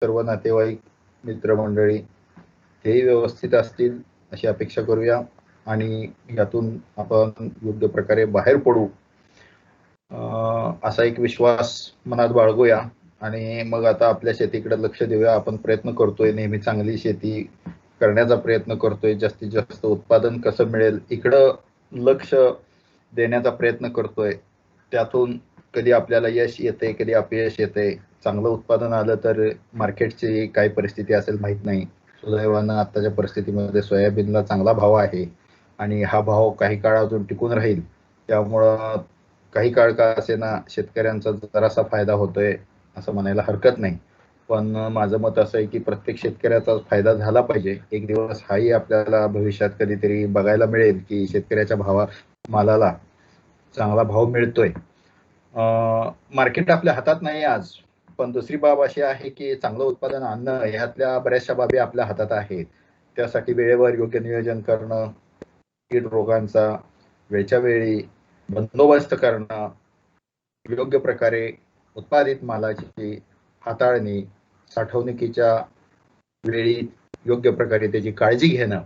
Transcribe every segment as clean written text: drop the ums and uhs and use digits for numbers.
सर्व नातेवाईक मित्रमंडळी हेही व्यवस्थित असतील अशी अपेक्षा करूया आणि यातून आपण योग्य प्रकारे बाहेर पडू असा एक विश्वास मनात बाळगूया आणि मग आता आपल्या शेतीकडे लक्ष देऊया. आपण प्रयत्न करतोय, नेहमी चांगली शेती करण्याचा प्रयत्न करतोय, जास्तीत जास्त उत्पादन कसं मिळेल इकडं लक्ष देण्याचा प्रयत्न करतोय. त्यातून कधी आपल्याला यश येते, कधी अपयश येते. चांगलं उत्पादन आलं तर मार्केटची काय परिस्थिती असेल माहित नाही. सुदैवानं आताच्या परिस्थितीमध्ये सोयाबीनला चांगला भाव आहे आणि हा भाव काही काळ अजून टिकून राहील. त्यामुळं काही काळ का असेना शेतकऱ्यांचा जरासा फायदा होतोय असं म्हणायला हरकत नाही. पण माझं मत असं आहे की प्रत्येक शेतकऱ्याचा फायदा झाला पाहिजे. एक दिवस हाही आपल्याला भविष्यात कधीतरी बघायला मिळेल की शेतकऱ्याच्या मालाला चांगला भाव मिळतोय. मार्केट आपल्या हातात नाही आज, पण दुसरी बाब अशी आहे की चांगलं उत्पादन आणणं ह्यातल्या बऱ्याचशा बाबी आपल्या हातात आहेत. त्यासाठी वेळेवर योग्य नियोजन करणं, कीड रोगांचा वेळच्या वेळी बंदोबस्त करणं, योग्य प्रकारे उत्पादित मालाची हाताळणी, साठवणुकीच्या वेळी योग्य प्रकारे त्याची काळजी घेणं,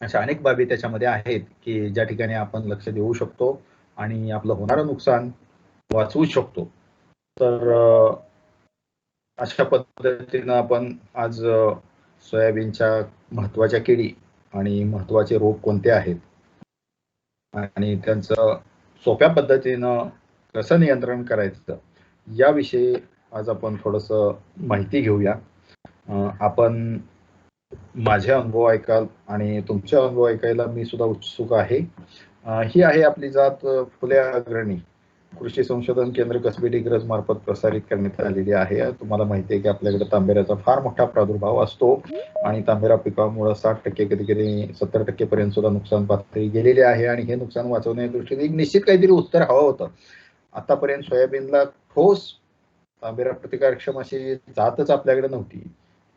अशा अनेक बाबी त्याच्यामध्ये आहेत की ज्या ठिकाणी आपण लक्ष देऊ शकतो आणि आपलं होणारं नुकसान वाचवू शकतो. तर अशा पद्धतीनं आपण आज सोयाबीनच्या महत्वाच्या किडी आणि महत्वाचे रोग कोणते आहेत आणि त्यांचं सोप्या पद्धतीनं कसं नियंत्रण करायचं याविषयी आज आपण थोडंसं माहिती घेऊया. आपण माझे अनुभव ऐकाल आणि तुमचे अनुभव ऐकायला मी सुद्धा उत्सुक आहे. ही आहे आपली जात फुले अग्रणी कृषी संशोधन केंद्र कसबी डिग्रज मार्फत प्रसारित करण्यात आलेली आहे. तुम्हाला माहिती आहे की आपल्याकडे तांबेऱ्याचा फार मोठा प्रादुर्भाव असतो आणि तांबेरा पिकामुळे 60% कधी कधी 70% पर्यंत सुद्धा नुकसान पातळी गेलेली आहे आणि हे नुकसान वाचवण्याच्या दृष्टीने एक निश्चित काहीतरी उत्तर हवं होतं. आतापर्यंत सोयाबीनला ठोस तांबेरा प्रतिकारक्षम अशी जातच आपल्याकडे नव्हती.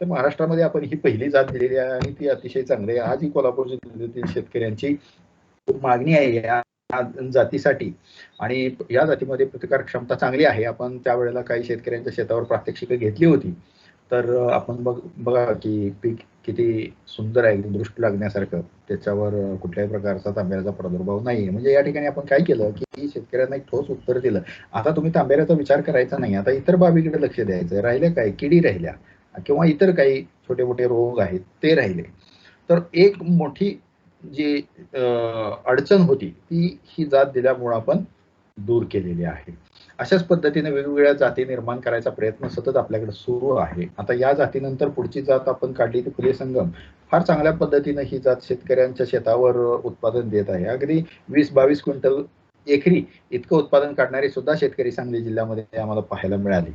तर महाराष्ट्रामध्ये आपण ही पहिली जात दिलेली आहे आणि ती अतिशय चांगली आहे. आजही कोल्हापूर जिल्ह्यातील शेतकऱ्यांची खूप मागणी आहे या जातीसाठी आणि या जातीमध्ये प्रतिकार क्षमता चांगली आहे. आपण त्यावेळेला काही शेतकऱ्यांच्या शेतावर प्रात्यक्षिकं घेतली होती. तर आपण बघा की पीक किती सुंदर आहे, दृष्टी लागण्यासारखं. त्याच्यावर कुठल्याही प्रकारचा तांबेऱ्याचा प्रादुर्भाव नाही. म्हणजे या ठिकाणी आपण काय केलं की शेतकऱ्यांना एक ठोस उत्तर दिलं. आता तुम्ही तांबेऱ्याचा विचार करायचा नाही, आता इतर बाबीकडे लक्ष द्यायचं. राहिल्या काय, किडी राहिल्या किंवा इतर काही छोटे मोठे रोग आहेत ते राहिले. तर एक मोठी जी अडचण होती ती ही जात दिल्यामुळे आपण दूर केलेली आहे. अशाच पद्धतीने वेगवेगळ्या जाती निर्माण करायचा प्रयत्न सतत आपल्याकडे सुरू आहे. आता या जातीनंतर पुढची जात आपण काढली ती फुले संगम. फार चांगल्या पद्धतीने ही जात शेतकऱ्यांच्या शेतावर उत्पादन देत आहे. अगदी 20-22 क्विंटल एकरी इतकं उत्पादन काढणारे सुद्धा शेतकरी सांगली जिल्ह्यामध्ये आम्हाला पाहायला मिळाले.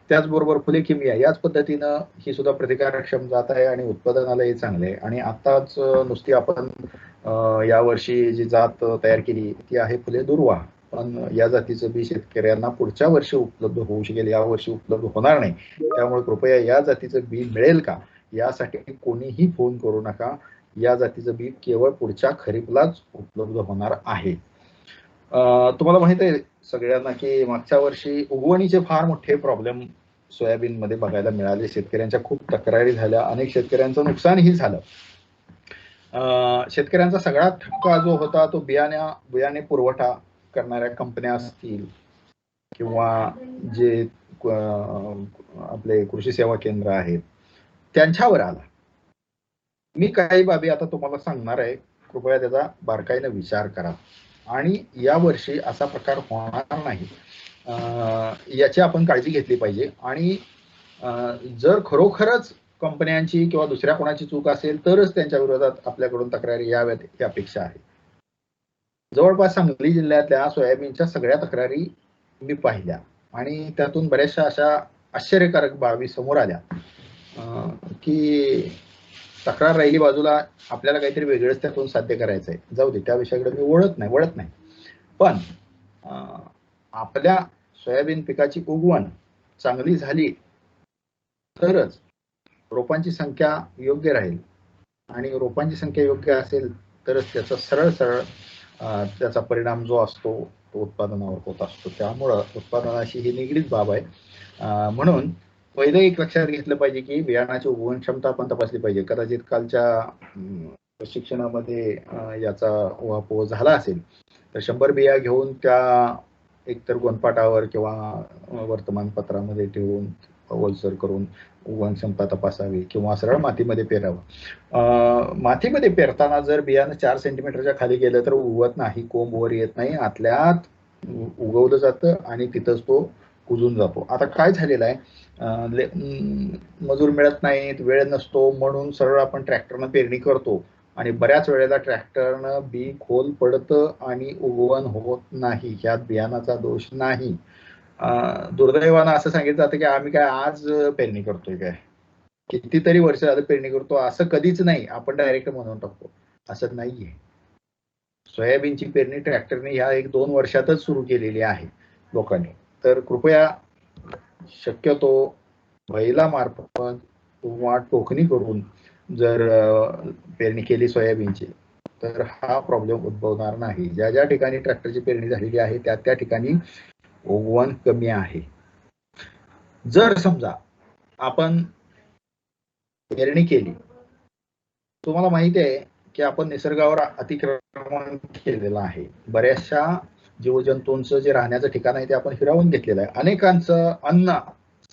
त्याचबरोबर फुले किमिया याच पद्धतीनं ही सुद्धा प्रतिकारक्षम जात आहे आणि उत्पादनालाही चांगले आहे. आणि आताच नुसती आपण यावर्षी जी जात तयार केली ती आहे फुले दुर्वा. पण या जातीचं बी शेतकऱ्यांना पुढच्या वर्षी उपलब्ध होऊ शकेल, या वर्षी उपलब्ध होणार नाही. त्यामुळे कृपया या जातीचं बी मिळेल का यासाठी कोणीही फोन करू नका. या जातीचं बी केवळ पुढच्या खरीपलाच उपलब्ध होणार आहे. तुम्हाला माहित आहे सगळ्यांना की मागच्या वर्षी उगवणीचे फार मोठे प्रॉब्लेम सोयाबीन मध्ये बघायला मिळाले. शेतकऱ्यांच्या खूप तक्रारी झाल्या, अनेक शेतकऱ्यांचं नुकसानही झालं. शेतकऱ्यांचा सगळा ठपका जो होता तो बियाणे पुरवठा करणाऱ्या कंपन्या असतील किंवा जे आपले कृषी सेवा केंद्र आहेत त्यांच्यावर आला. मी काही बाबी आता तुम्हाला सांगणार आहे, कृपया त्याचा बारकाईने विचार करा आणि या वर्षी असा प्रकार होणार नाही याची आपण काळजी घेतली पाहिजे. आणि जर खरोखरच कंपन्यांची किंवा दुसऱ्या कोणाची चूक असेल तरच त्यांच्या विरोधात आपल्याकडून तक्रारी याव्यात ही अपेक्षा आहे. जवळपास सांगली जिल्ह्यातल्या सोयाबीनच्या सगळ्या तक्रारी मी पाहिल्या आणि त्यातून बऱ्याचशा अशा आश्चर्यकारक बाबी समोर आल्या की तक्रार राहिली बाजूला, आपल्याला काहीतरी वेगळंच त्यातून साध्य करायचं आहे. जाऊ दे, त्या विषयाकडे मी वळत नाही. पण आपल्या सोयाबीन पिकाची उगवण चांगली झाली तरच रोपांची संख्या योग्य राहील आणि रोपांची संख्या योग्य असेल तरच त्याचा सरळ त्याचा परिणाम जो असतो तो उत्पादनावर होत असतो. त्यामुळं उत्पादनाशी ही निगडीत बाब आहे. म्हणून पहिलं एक लक्षात घेतलं पाहिजे की बियाणाची उगवण क्षमता आपण तपासली पाहिजे. कदाचित कालच्या प्रशिक्षणामध्ये याचा वापर झाला असेल. तर 100 बिया घेऊन त्या एकतर गोणपाटावर किंवा वर्तमानपत्रामध्ये ठेवून ओलसर करून उगवण क्षमता तपासावी किंवा सरळ मातीमध्ये पेरावं. मातीमध्ये पेरताना जर बियाणं 4 सेंटीमीटरच्या खाली गेलं तर उगवत नाही, कोंब वर येत नाही, आतल्यात उगवलं जातं आणि तिथंच तो कुजून जातो. आता काय झालेलं आहे, मजूर मिळत नाहीत, वेळ नसतो म्हणून सरळ आपण ट्रॅक्टरनं पेरणी करतो आणि बऱ्याच वेळेला ट्रॅक्टरनं बी खोल पडतं आणि उगवण होत नाही. ह्यात बियाणाचा दोष नाही. दुर्दैवानं असं सांगितलं जातं की आम्ही काय आज पेरणी करतोय, काय कितीतरी वर्ष झालं पेरणी करतो, असं कधीच नाही. आपण डायरेक्ट म्हणून टाकतो, असं नाहीये. सोयाबीनची पेरणी ट्रॅक्टरने ह्या 1-2 वर्षातच सुरू केलेली आहे लोकांनी. तर कृपया शक्यतो बैलामार्फत किंवा टोकणी करून जर पेरणी केली सोयाबीनची तर हा प्रॉब्लेम उद्भवणार नाही. ज्या ज्या ठिकाणी ट्रॅक्टरची पेरणी झालेली आहे त्या त्या ठिकाणी उगवण कमी आहे. जर समजा आपण पेरणी केली, तुम्हाला माहिती आहे की आपण निसर्गावर अतिक्रमण केलेलं आहे. बऱ्याचशा जीवजंतूंचं जे राहण्याचं ठिकाण आहे ते आपण हिरावून घेतलेलं आहे. अनेकांचं अन्न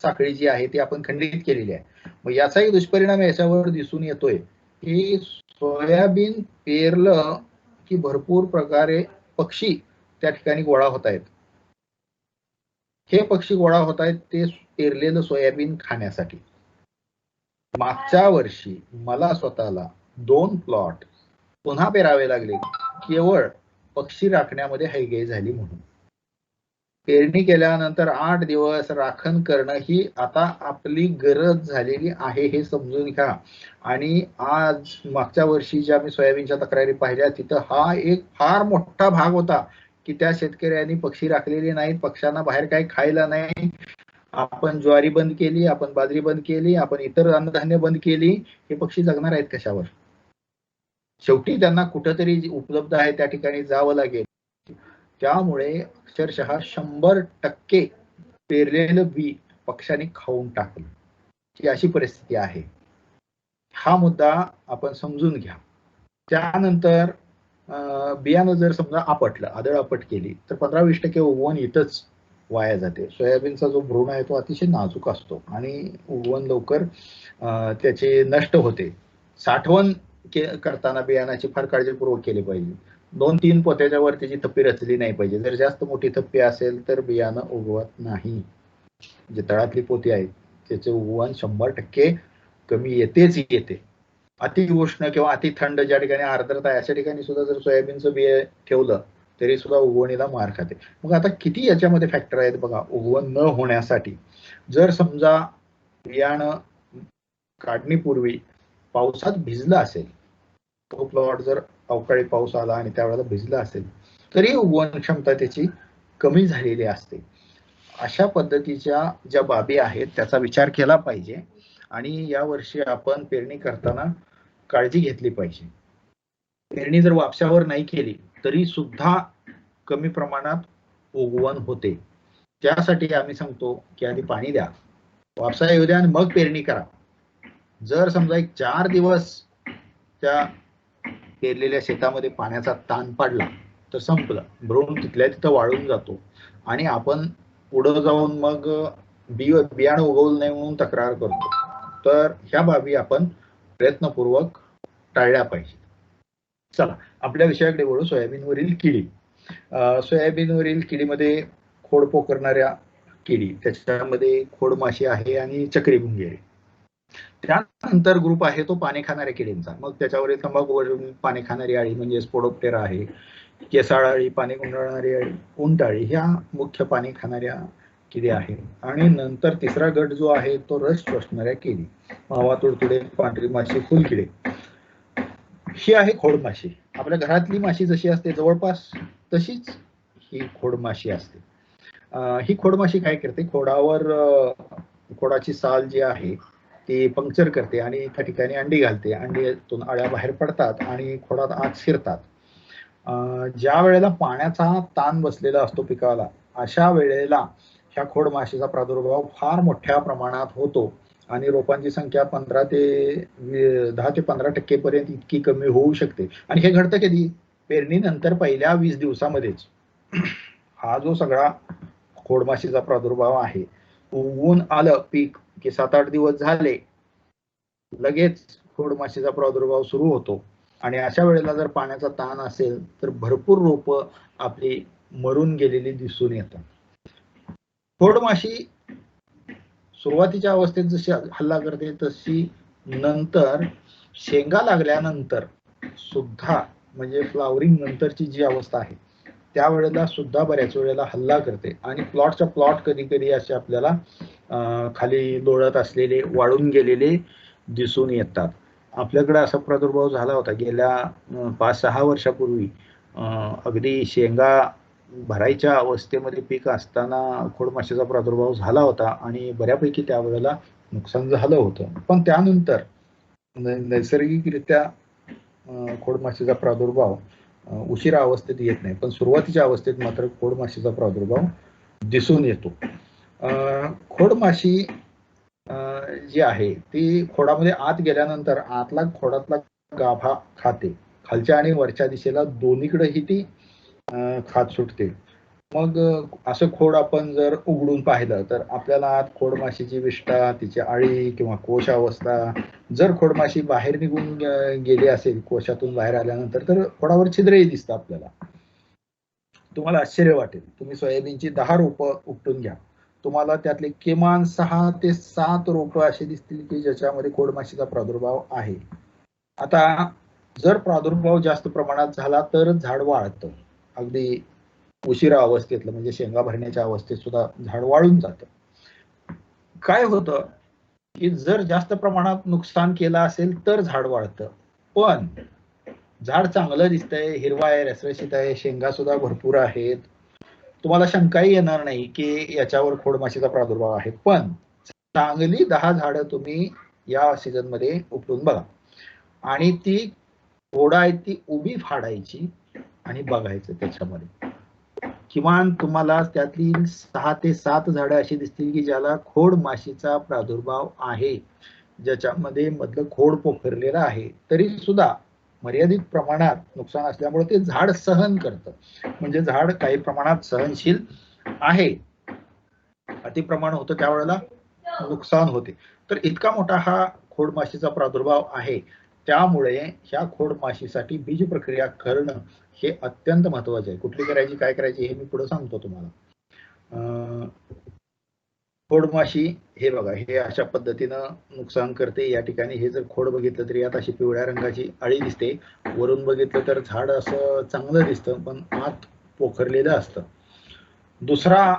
साखळी जी आहे ती आपण खंडित केलेली आहे. मग याचाही दुष्परिणाम याच्यावर दिसून येतोय की सोयाबीन पेरलं की भरपूर प्रकारे पक्षी त्या ठिकाणी गोळा होत आहेत. हे पक्षी गोळा होत आहेत ते पेरलेलं सोयाबीन खाण्यासाठी. मागच्या वर्षी मला स्वतःला 2 प्लॉट पुन्हा पेरावे लागले केवळ पक्षी राखण्यामध्ये हयगय झाली म्हणून. पेरणी केल्यानंतर 8 दिवस राखण करणं ही आता आपली गरज झालेली आहे हे समजून घ्या. आणि आज मागच्या वर्षी ज्या मी सोयाबीनच्या तक्रारी पाहिल्या तिथं हा एक फार मोठा भाग होता की त्या शेतकऱ्यांनी पक्षी राखलेले नाहीत, पक्ष्यांना बाहेर काही खायला नाही. आपण ज्वारी बंद केली, आपण बाजरी बंद केली, आपण इतर अन्नधान्य बंद केली, हे पक्षी जगणार आहेत कशावर? शेवटी त्यांना कुठंतरी उपलब्ध आहे त्या ठिकाणी जावं लागेल. त्यामुळे अक्षरशः 100% पेरलेलं बी पक्ष्यांनी खाऊन टाकलं ही अशी परिस्थिती आहे. हा मुद्दा आपण समजून घ्या. त्यानंतर बियाणं जर समजा आपटलं, आदळ आपट केली तर 15-20% उगवण इथंच वाया जाते. सोयाबीनचा जो भ्रूण आहे तो अतिशय नाजूक असतो आणि उगवण लवकर त्याचे नष्ट होते. साठवण करताना बियाणाची फार काळजीपूर्वक केली पाहिजे. 2-3 पोत्याच्या वर त्याची थप्पी रचली नाही पाहिजे. जर जास्त मोठी थप्पी असेल तर बियाणं उगवत नाही. जे तळातली पोती आहेत त्याचे उगवण 100% कमी येतेच येते. अति उष्ण किंवा अति थंड ज्या ठिकाणी आर्द्रता आहे अशा ठिकाणी सुद्धा जर सोयाबीनचं बी ठेवलं तरी सुद्धा उगवणीला मार खाते. मग आता किती याच्यामध्ये फॅक्टर आहेत बघा उगवण न होण्यासाठी. जर समजा बियाणं काढणीपूर्वी पावसात भिजलं असेल, तो प्लॉट जर अवकाळी पाऊस आला आणि त्यावेळेला भिजला असेल तरी उगवण क्षमता त्याची कमी झालेली असते. अशा पद्धतीच्या ज्या बाबी आहेत त्याचा विचार केला पाहिजे आणि या वर्षी आपण पेरणी करताना काळजी घेतली पाहिजे. पेरणी जर वापशावर नाही केली तरी सुद्धा कमी प्रमाणात उगवण होते. त्यासाठी आम्ही सांगतो की आधी पाणी द्या, वापसा येऊ द्या आणि मग पेरणी करा. जर समजा 4 दिवस त्या पेरलेल्या शेतामध्ये पाण्याचा ताण पडला तर संपलं, भ्रूण तिथल्या तिथं वाळून जातो आणि आपण पुढे जाऊन मग बियाणं उगवलं नाही म्हणून तक्रार करतो. तर ह्या बाबी आपण प्रयत्नपूर्वक टाळल्या पाहिजे. चला आपल्या विषयाकडे वळू. सोयाबीनवरील किडी. सोयाबीनवरील किडीमध्ये खोड पोखरणाऱ्या किडी, त्याच्यामध्ये खोडमाशी आहे आणि चक्री भुंगे. त्यानंतर ग्रुप आहे तो पाने खाणाऱ्या किडींचा. मग त्याच्यावरील तंबाखूवरील पाने खाणारी अळी म्हणजे स्पोडोप्टेरा आहे, केसाळ अळी, पाने गुंडाळणारी अळी, उंटाळी, ह्या मुख्य पाने खाणाऱ्या किडी आहे. आणि नंतर तिसरा गट जो आहे तो रस शोषणाऱ्या किडी, मावा, तुडतुडे, पांढरी माशी, फुलकिडे, ही आहे खोडमाशी. आपल्या घरातली माशी जशी असते जवळपास तशीच ही खोडमाशी असते. ही खोडमाशी काय करते, खोडाची साल जी आहे ती पंक्चर करते आणि त्या ठिकाणी अंडी घालते. अंडीतून अळ्या बाहेर पडतात आणि खोडात आत शिरतात. ज्या वेळेला पाण्याचा ताण बसलेला असतो पिकाला अशा वेळेला ह्या खोड माशीचा प्रादुर्भाव फार मोठ्या प्रमाणात होतो आणि रोपांची संख्या 10 ते 15% पर्यंत इतकी कमी होऊ शकते. आणि हे घडतं कधी? पेरणीनंतर पहिल्या 20 दिवसामध्येच. हा जो सगळा खोडमाशीचा प्रादुर्भाव आहे, उगवून आलं पीक की 7-8 दिवस झाले लगेच खोडमाशीचा प्रादुर्भाव सुरू होतो. आणि अशा वेळेला जर पाण्याचा ताण असेल तर भरपूर रोप आपली मरून गेलेली दिसून येतात. खोडमाशी सुरुवातीच्या अवस्थेत जशी हल्ला करते तशी नंतर शेंगा लागल्यानंतर सुद्धा, म्हणजे फ्लावरिंग नंतरची जी अवस्था आहे त्यावेळेला सुद्धा बऱ्याच वेळेला हल्ला करते. आणि प्लॉटच्या प्लॉट कधी कधी असे आपल्याला खाली लोळत असलेले, वाळून गेलेले दिसून येतात. आपल्याकडे असा प्रादुर्भाव झाला होता गेल्या 5-6 वर्षापूर्वी. अगदी शेंगा भरायच्या अवस्थेमध्ये पीक असताना खोडमाशीचा प्रादुर्भाव झाला होता आणि बऱ्यापैकी त्यावेळेला नुकसान झालं होतं. पण त्यानंतर नैसर्गिकरित्या खोडमाशीचा प्रादुर्भाव उशिरा अवस्थेत येत नाही, पण सुरुवातीच्या अवस्थेत मात्र खोडमाशीचा प्रादुर्भाव दिसून येतो. खोडमाशी जी आहे ती खोडामध्ये आत गेल्यानंतर आतला खोडातला गाभा खाते. खालच्या आणि वरच्या दिशेला दोन्हीकडेही ती खात सुटते. मग असं खोड आपण जर उघडून पाहिलं तर आपल्याला आत खोडमाशीची विष्ठा, तिची अळी किंवा कोश अवस्था, जर खोडमाशी बाहेर निघून गेली असेल कोशातून बाहेर आल्यानंतर, तर खोडावर छिद्रही दिसतं आपल्याला. तुम्हाला आश्चर्य वाटेल, तुम्ही सोयाबीनची 10 रोपं उपटून घ्या, तुम्हाला त्यातले किमान 6 ते 7 रोपं असे दिसतील की ज्याच्यामध्ये खोडमाशीचा प्रादुर्भाव आहे. आता जर प्रादुर्भाव जास्त प्रमाणात झाला तर झाड वाळतं. अगदी उशिरा अवस्थेतलं, म्हणजे शेंगा भरण्याच्या अवस्थेत सुद्धा झाड वाळून जातं. काय होतं की जर जास्त प्रमाणात नुकसान केलं असेल तर झाड वाळतं. पण झाड चांगलं दिसतंय, हिरवा आहे, रसरशीत आहे, शेंगा सुद्धा भरपूर आहेत, तुम्हाला शंकाही येणार नाही की याच्यावर खोडमाशीचा प्रादुर्भाव आहे. पण चांगली 10 झाडं तुम्ही या सीझन मध्ये उपटून बघा आणि ती खोड आहे ती उभी फाडायची आणि बघायचं त्याच्यामध्ये. किमान तुम्हाला त्यातली 6 ते 7 झाडं अशी दिसतील की ज्याला खोडमाशीचा प्रादुर्भाव आहे, ज्याच्यामध्ये मधलं खोड पोखरलेलं आहे. तरी सुद्धा मर्यादित प्रमाणात नुकसान असल्यामुळे ते झाड सहन करतं, म्हणजे झाड काही प्रमाणात सहनशील आहे. अतिप्रमाण होतं त्यावेळेला नुकसान होते. तर इतका मोठा हा खोडमाशीचा प्रादुर्भाव आहे, त्यामुळे ह्या खोडमाशीसाठी बीज प्रक्रिया करणं हे अत्यंत महत्वाचे आहे. कुठली करायची, काय करायची हे मी पुढे सांगतो तुम्हाला. खोडमाशी हे बघा, हे अशा पद्धतीनं नुकसान करते. या ठिकाणी हे जर खोड बघितलं तर यात अशी पिवळ्या रंगाची अळी दिसते. वरून बघितलं तर झाड असं चांगलं दिसतं पण आत पोखरलेलं असतं. दुसरा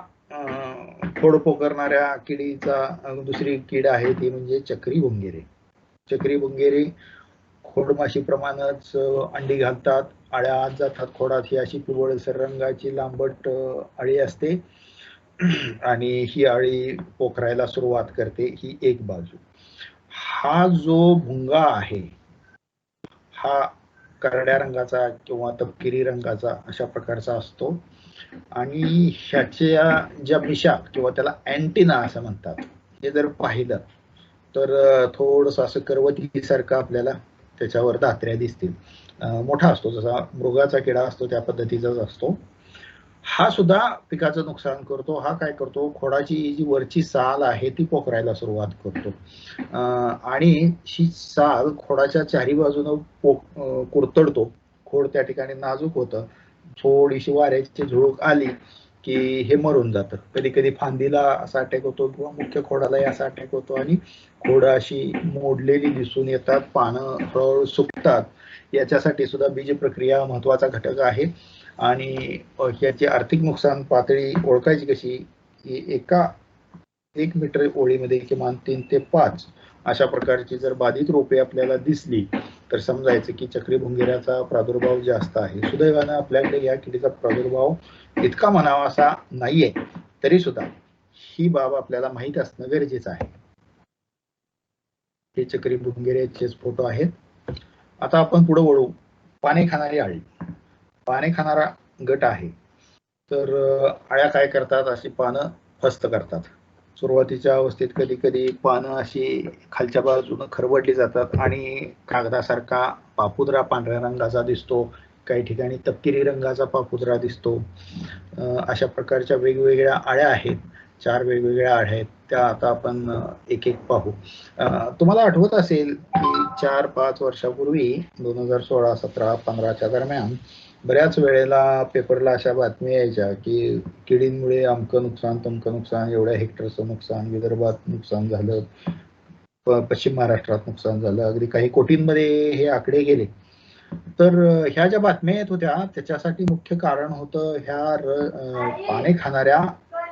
खोड पोखरणाऱ्या किडीचा दुसरी कीड आहे ती म्हणजे चक्री भुंगेरे. चक्री भुंगेरे खोडमाशी प्रमाणच अंडी घालतात, अळ्या आत जातात खोडात. ही अशी पिवळसर रंगाची लांबट अळी असते आणि ही अळी पोखरायला सुरुवात करते. ही एक बाजू. हा जो भुंगा आहे हा करड्या रंगाचा किंवा तपकिरी रंगाचा अशा प्रकारचा असतो आणि ह्याच्या ज्या मिशा किंवा त्याला अँटिना असं म्हणतात, हे जर पाहिलं तर थोडस असं करवतीसारखं आपल्याला त्याच्यावर दात्र्या दिसतील. मोठा असतो, जसा मृगाचा किडा असतो त्या पद्धतीचाच असतो. हा सुद्धा पिकाचं नुकसान करतो. हा काय करतो, खोडाची जी वरची साल आहे ती पोखरायला सुरुवात करतो आणि ही साल खोडाच्या चारी बाजूनं कुरतडतो. खोड त्या ठिकाणी नाजूक होतं. थोडीशी वाऱ्याची झुळूक आली की हे मरून जातं. कधी कधी फांदीला असा अटॅक होतो किंवा मुख्य खोडालाही असा अटॅक होतो आणि खोड अशी मोडलेली दिसून येतात, पानं हळूहळू सुकतात. याच्यासाठी सुद्धा बीज प्रक्रिया महत्वाचा घटक आहे. आणि याची आर्थिक नुकसान पातळी ओळखायची कशी, की 1 मीटर ओळीमध्ये किमान 3 ते 5 अशा प्रकारची जर बाधित रोपे आपल्याला दिसली तर समजायचं की चक्री भुंगेऱ्याचा प्रादुर्भाव जास्त आहे. सुदैवानं आपल्याकडे या किडीचा प्रादुर्भाव इतका म्हणावा असा नाहीये, तरी सुद्धा ही बाब आपल्याला माहित असणं गरजेचं आहे. हे चक्री भुंगेऱ्याचेच फोटो आहेत. आता आपण पुढे वळू. पाने खाणारी अळी. पाने खाणारा गट आहे. तर अळ्या काय करतात, अशी पानं फस्त करतात. सुरुवातीच्या अवस्थेत कधी कधी पानं अशी खालच्या बाजूनं खरवडली जातात आणि कागदासारखा पापुद्रा पांढऱ्या रंगाचा दिसतो, काही ठिकाणी तपकिरी रंगाचा पापुद्रा दिसतो. अशा प्रकारच्या वेगवेगळ्या आळ्या आहेत, 4 वेगवेगळ्या आळ्या आहेत, त्या आता आपण एक एक पाहू. तुम्हाला आठवत असेल की 4-5 वर्षापूर्वी 2016, 17, 15च्या दरम्यान बऱ्याच वेळेला पेपरला अशा बातम्या यायच्या की किडींमुळे अमकं नुकसान, तमकं नुकसान, एवढ्या हेक्टरचं नुकसान, विदर्भात नुकसान झालं, पश्चिम महाराष्ट्रात नुकसान झालं, अगदी काही कोटींमध्ये हे आकडे गेले. तर ह्या ज्या बातम्या येत होत्या त्याच्यासाठी मुख्य कारण होतं ह्या पाने खाणाऱ्या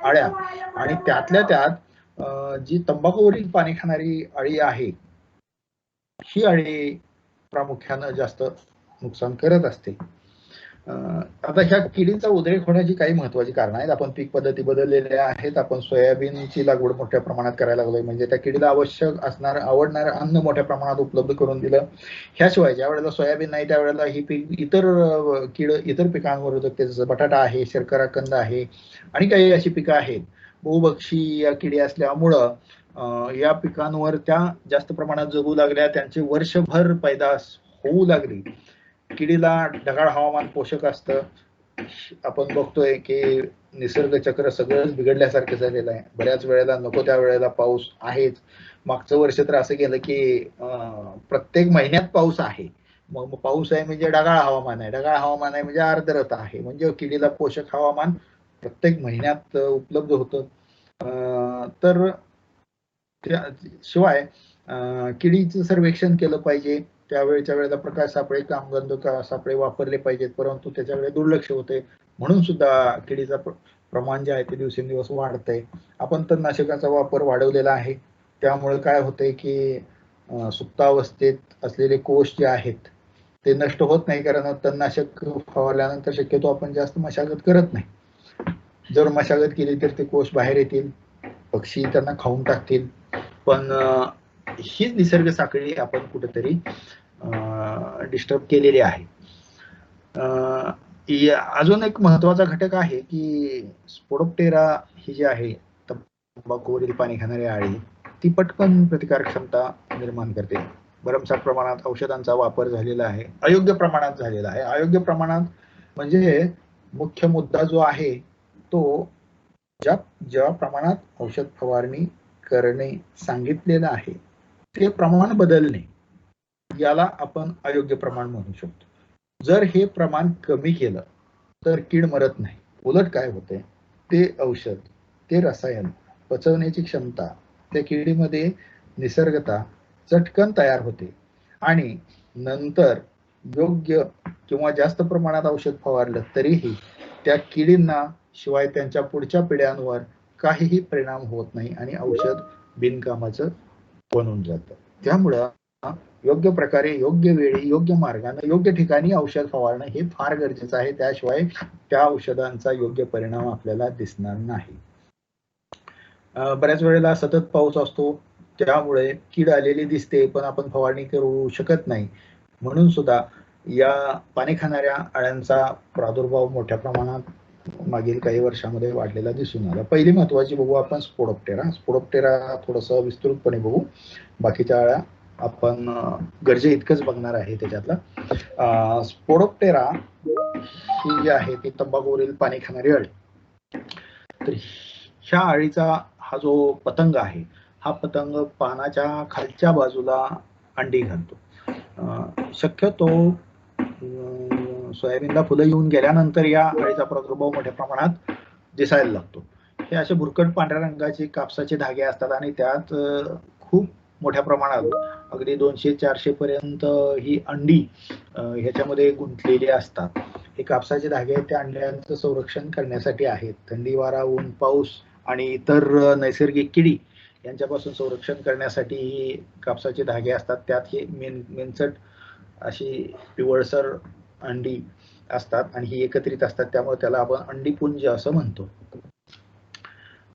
आळ्या, आणि त्यातल्या त्यात जी तंबाखूवरील पाने खाणारी अळी आहे ही अळी प्रामुख्यानं जास्त नुकसान करत असते. आता ह्या किडींचा उद्रेक होण्याची काही महत्वाची कारण आहेत. आपण पीक पद्धती बदललेल्या आहेत. आपण सोयाबीनची लागवड मोठ्या प्रमाणात करायला लागलोय, म्हणजे त्या किडीला आवश्यक असणारं आवडणारं अन्न मोठ्या प्रमाणात उपलब्ध करून दिलं. ह्याशिवाय ज्या वेळेला सोयाबीन नाही त्यावेळेला ही पीक इतर पिकांवर उद्रेकते, जसं बटाटा आहे, शर्करा कंद आहे आणि काही अशी पिकं आहेत. बहुभक्षी या किडी असल्यामुळं या पिकांवर त्या जास्त प्रमाणात जगू लागल्या, त्यांची वर्षभर पैदास होऊ लागली. किडीला ढगाळ हवामान पोषक असतं. आपण बघतोय की निसर्ग चक्र सगळंच बिघडल्यासारखं झालेलं आहे. बऱ्याच वेळेला नको त्या वेळेला पाऊस आहेच. मागचं वर्ष तर असं गेलं की प्रत्येक महिन्यात पाऊस आहे. मग पाऊस आहे म्हणजे ढगाळ हवामान आहे, ढगाळ हवामान आहे म्हणजे आर्द्रता आहे, म्हणजे किडीला पोषक हवामान प्रत्येक महिन्यात उपलब्ध होतं. तर शिवाय किडीचं सर्वेक्षण केलं पाहिजे. त्यावेळेच्या वेळेला प्रकाश सापळे, कामगंध सापळे वापरले पाहिजेत, परंतु त्याच्याकडे दुर्लक्ष होते, म्हणून सुद्धा किडीचा प्रमाण जे आहे ते दिवसेंदिवस वाढतंय. आपण तणनाशकाचा वापर वाढवलेला आहे, त्यामुळे काय होतंय की सुप्तावस्थेत असलेले कोष जे आहेत ते नष्ट होत नाही, कारण तणनाशक फवारल्यानंतर शक्यतो आपण जास्त मशागत करत नाही. जर मशागत केली तर ते कोष बाहेर येतील, पक्षी त्यांना खाऊन टाकतील. पण हीच निसर्ग साखळी आपण कुठेतरी डिस्टर्ब केलेली आहे. अजून एक महत्वाचा घटक आहे की स्पोडोप्टेरा ही जी आहे तंबाखूवरील पाणी खाणारी अळी, ती पटकन प्रतिकार क्षमता निर्माण करते. भरमसाठ प्रमाणात औषधांचा वापर झालेला आहे, अयोग्य प्रमाणात झालेला आहे. अयोग्य प्रमाणात म्हणजे मुख्य मुद्दा जो आहे तो ज्या प्रमाणात औषध फवारणी करणे सांगितलेलं आहे ते प्रमाण बदलणे, याला आपण अयोग्य प्रमाण म्हणू शकतो. जर हे प्रमाण कमी केलं तर कीड मरत नाही. उलट काय होते, ते औषध, ते रसायन पचवण्याची क्षमता त्या किडीमध्ये निसर्गता चटकन तयार होते आणि नंतर योग्य किंवा जास्त प्रमाणात औषध फवारलं तरीही त्या किडींना शिवाय त्यांच्या पुढच्या पिढ्यांवर काहीही परिणाम होत नाही आणि औषध बिनकामाचं बनून जातं. त्यामुळं योग्य प्रकारे, योग्य वेळी, योग्य मार्गाने, योग्य ठिकाणी औषध फवारणं हे फार गरजेचं आहे. त्याशिवाय त्या औषधांचा योग्य परिणाम आपल्याला दिसणार नाही. बऱ्याच वेळेला सतत पाऊस असतो, त्यामुळे कीड आलेली दिसते पण आपण फवारणी करू शकत नाही, म्हणून सुद्धा या पाने खाणाऱ्या अळ्यांचा प्रादुर्भाव मोठ्या प्रमाणात मागील काही वर्षामध्ये वाढलेला दिसून आला. पहिली महत्वाची बघू आपण स्पोडोप्टेरा. स्पोडोप्टेरा थोडंसं विस्तृतपणे बघू, बाकीच्या अळ्या आपण गरजे इतकंच बघणार आहे. त्याच्यातला स्पोडोप्टेरा ही जी आहे ती तंबाखूवरील पाणी खाणारी अळी. तर ह्या अळीचा हा जो पतंग आहे, हा पतंग पानाच्या खालच्या बाजूला अंडी घालतो. शक्यतो सोयाबीनला फुलं येऊन गेल्यानंतर या अळीचा प्रादुर्भाव मोठ्या प्रमाणात दिसायला लागतो. हे असे भुरकट पांढऱ्या रंगाचे कापसाचे धागे असतात आणि त्यात खूप मोठ्या प्रमाणात अगदी 200-400 पर्यंत ही अंडी ह्याच्यामध्ये गुंतलेली असतात. हे कापसाचे धागे त्या अंड्यांचं संरक्षण करण्यासाठी आहेत. थंडी, वारा, ऊन, पाऊस आणि इतर नैसर्गिक किडी यांच्यापासून संरक्षण करण्यासाठी ही कापसाचे धागे असतात. त्यात हे मेनचट अशी पिवळसर अंडी असतात आणि ही एकत्रित असतात, त्यामुळे त्याला आपण अंडीपुंज असं म्हणतो.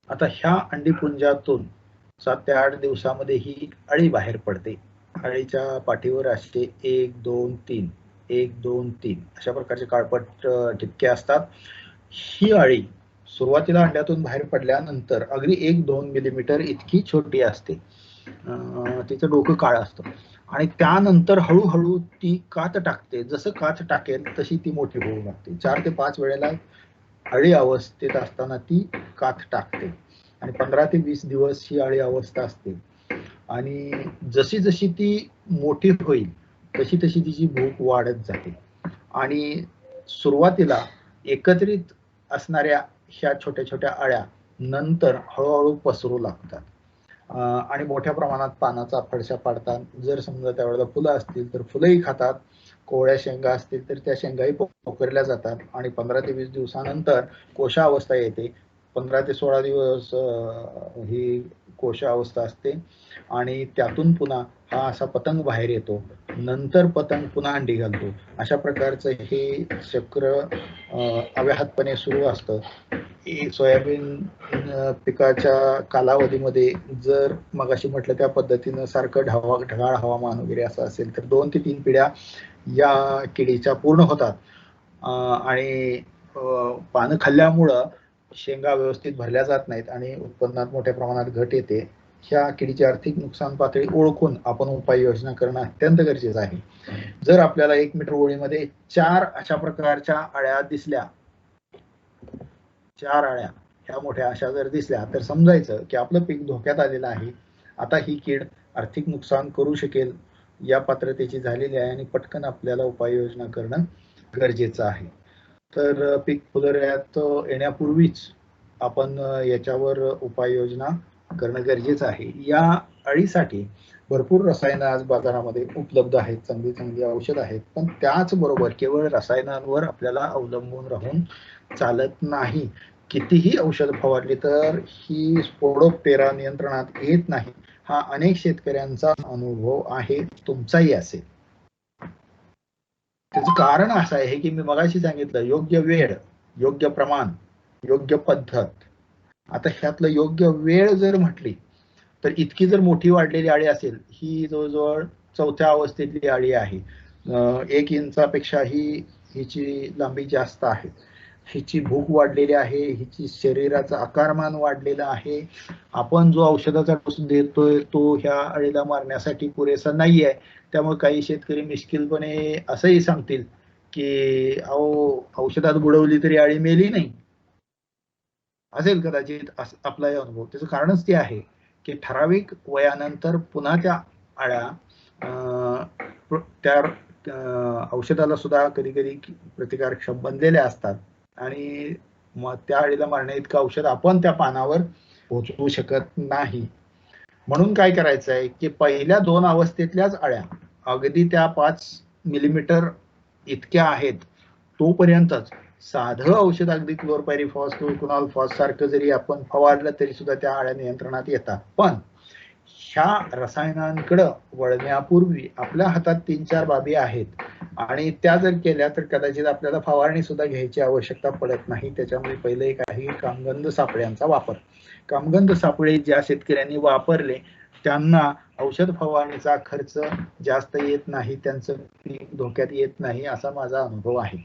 आता ह्या अंडीपुंजातून 7 ते 8 दिवसामध्ये ही अळी बाहेर पडते. अळीच्या पाठीवर असे 1, 2, 3 1, 2, 3 अशा प्रकारचे काळपट ठिपके असतात. ही अळी सुरुवातीला अंड्यातून बाहेर पडल्यानंतर अगदी 1-2 मिलीमीटर इतकी छोटी असते, तिचं डोकं काळं असतं आणि त्यानंतर हळूहळू ती कात टाकते. जसं कात टाकेल तशी ती मोठी होऊ लागते. 4 ते 5 वेळेला अळी अवस्थेत असताना ती कात टाकते आणि 15 ते 20 दिवस ही अळी अवस्था असते आणि जशी जशी ती मोठी होईल तशी तशी तिची भूक वाढत जाते आणि सुरुवातीला एकत्रित असणाऱ्या ह्या छोट्या छोट्या अळ्या नंतर हळूहळू पसरू लागतात आणि मोठ्या प्रमाणात पानाचा फडशा पाडतात. जर समजा त्यावेळेला फुलं असतील तर फुलंही खातात, कोवळ्या शेंगा असतील तर त्या शेंगाही पोखरल्या जातात आणि 15 ते 20 दिवसानंतर कोशा अवस्था येते. 15 ते 16 दिवस ही कोशा अवस्था असते आणि त्यातून पुन्हा हा असा पतंग बाहेर येतो. नंतर पतंग पुन्हा अंडी घालतो. अशा प्रकारचं हे चक्र अव्याहतपणे सुरू असतं. सोयाबीन पिकाच्या कालावधीमध्ये जर मगाशी म्हटलं त्या पद्धतीनं सारखं ढगाळ हवामान वगैरे असं असेल तर 2 ते 3 पिढ्या या किडीच्या पूर्ण होतात आणि पानं खाल्ल्यामुळं शेंगा व्यवस्थित भरल्या जात नाहीत आणि उत्पन्नात मोठ्या प्रमाणात घट येते. ह्या किडीची आर्थिक नुकसान पातळी ओळखून आपण उपाययोजना करणं अत्यंत गरजेचं आहे. जर आपल्याला 1 मीटर ओळीमध्ये 4 अशा प्रकारच्या अळ्या दिसल्या, 4 अळ्या ह्या मोठ्या अशा जर दिसल्या तर समजायचं की आपलं पीक धोक्यात आलेलं आहे. आता ही कीड आर्थिक नुकसान करू शकेल या पात्रतेची झालेली आहे आणि पटकन आपल्याला उपाययोजना करणं गरजेचं आहे. तर पीक फुलोऱ्यात येण्यापूर्वीच आपण याच्यावर उपाययोजना करणं गरजेचं आहे. या अळीसाठी भरपूर रसायनं आज बाजारामध्ये उपलब्ध आहेत, चांगली चांगली औषध आहेत, पण त्याचबरोबर केवळ रसायनांवर आपल्याला अवलंबून राहून चालत नाही. कितीही औषध फवारली तर ही स्पोडोप्टेरा नियंत्रणात येत नाही. हा अनेक शेतकऱ्यांचा अनुभव आहे, तुमचाही असेल. त्याचं कारण असं आहे की मी मगाशी सांगितलं, योग्य वेळ, योग्य प्रमाण, योग्य पद्धत. आता ह्यातलं योग्य वेळ जर म्हटली तर इतकी जर मोठी वाढलेली अळी असेल, ही जवळजवळ 4थ्या अवस्थेतली अळी आहे. 1 इंचापेक्षा हिची लांबी जास्त आहे. हिची भूक वाढलेली आहे, हिची शरीराचं आकारमान वाढलेलं आहे. आपण जो औषधाचा डोस देतोय तो ह्या अळीला मारण्यासाठी पुरेसा नाही आहे. त्यामुळे काही शेतकरी मिश्किलपणे असंही सांगतील की अहो औषधात बुडवली तरी अळी मेली नाही. असेल कदाचित आपलाही अनुभव. त्याचं कारणच ते आहे की ठराविक वयानंतर पुन्हा त्या अळ्या त्या औषधाला सुद्धा कधी कधी प्रतिकारक्षम बनलेल्या असतात आणि मग त्या अळीला मारण्या इतकं औषध आपण त्या पानावर पोहोचवू शकत नाही. म्हणून काय करायचं आहे की पहिल्या 2 अवस्थेतल्याच अळ्या अगदी त्या 5 मिलीमीटर इतक्या आहेत तोपर्यंतच साधं औषध अगदी क्लोरपायरिफॉस किंवा इकोनॉलफॉस सारखं जरी आपण फवारलं तरी सुद्धा त्या अळ्या नियंत्रणात येतात. पण ह्या रसायनांकडे वळण्यापूर्वी आपल्या हातात 3-4 बाबी आहेत आणि त्या जर केल्या तर कदाचित आपल्याला फवारणी सुद्धा घ्यायची आवश्यकता पडत नाही. त्याच्यामुळे पहिले एक आहे कामगंध सापळ्यांचा वापर. कामगंध सापळे ज्या शेतकऱ्यांनी वापरले त्यांना औषध फवारणीचा खर्च जास्त येत नाही, त्यांचं पीक धोक्यात येत नाही, असा माझा अनुभव आहे.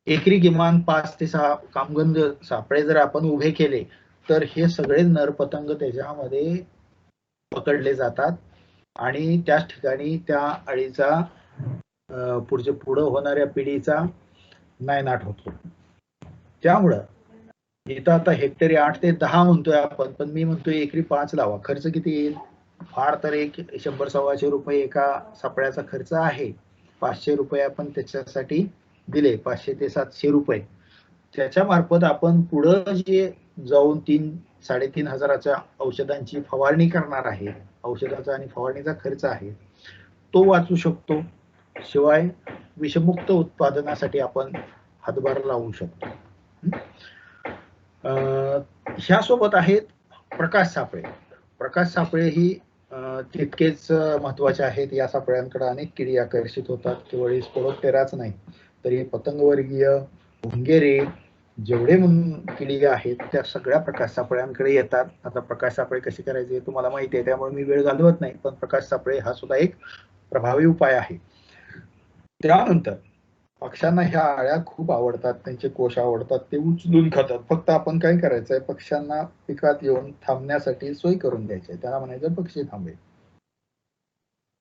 एकरी किमान 5 ते 6 कामगंध सापळे जर आपण उभे केले तर हे सगळे नरपतंग त्याच्यामध्ये पकडले जातात आणि त्याच ठिकाणी त्या अळीचा पुढे होणाऱ्या पिढीचा नायनाट होतो. त्यामुळं इथं आता हेक्टरी 8 ते 10 म्हणतोय आपण, पण मी म्हणतोय एकरी 5 लावा. खर्च किती येईल? फार तर 100-125 रुपये एका सापळ्याचा खर्च आहे. 500 रुपये आपण त्याच्यासाठी दिले, 500 ते 700 रुपये. त्याच्या मार्फत आपण पुढं जे जाऊन 3-3.5 हजाराच्या औषधांची फवारणी करणार आहे, औषधाचा आणि फवारणीचा खर्च आहे, तो वाचू शकतो. शिवाय विषमुक्त उत्पादनासाठी आपण हातभार लावू शकतो. ह्यासोबत आहेत प्रकाश सापळे. प्रकाश सापळे ही तितकेच महत्वाचे आहेत. या सापळ्यांकडे अनेक किडी आकर्षित होतात. केवळ स्पोडोप्टेराच नाही तरी पतंगवर्गीय, भुंगेरे, जेवढे किडी आहेत त्या सगळ्या प्रकाश सापळ्यांकडे येतात. आता प्रकाश सापळे कशी करायचे तुम्हाला माहिती आहे, त्यामुळे मी वेळ घालवत नाही, पण प्रकाश सापळे हा सुद्धा एक प्रभावी उपाय आहे. त्यानंतर पक्ष्यांना ह्या अळ्या खूप आवडतात, त्यांचे कोश आवडतात, ते उचलून खातात. फक्त आपण काय करायचंय, पक्ष्यांना पिकात येऊन थांबण्यासाठी सोय करून द्यायची, त्याला म्हणायचं पक्षी थांबे.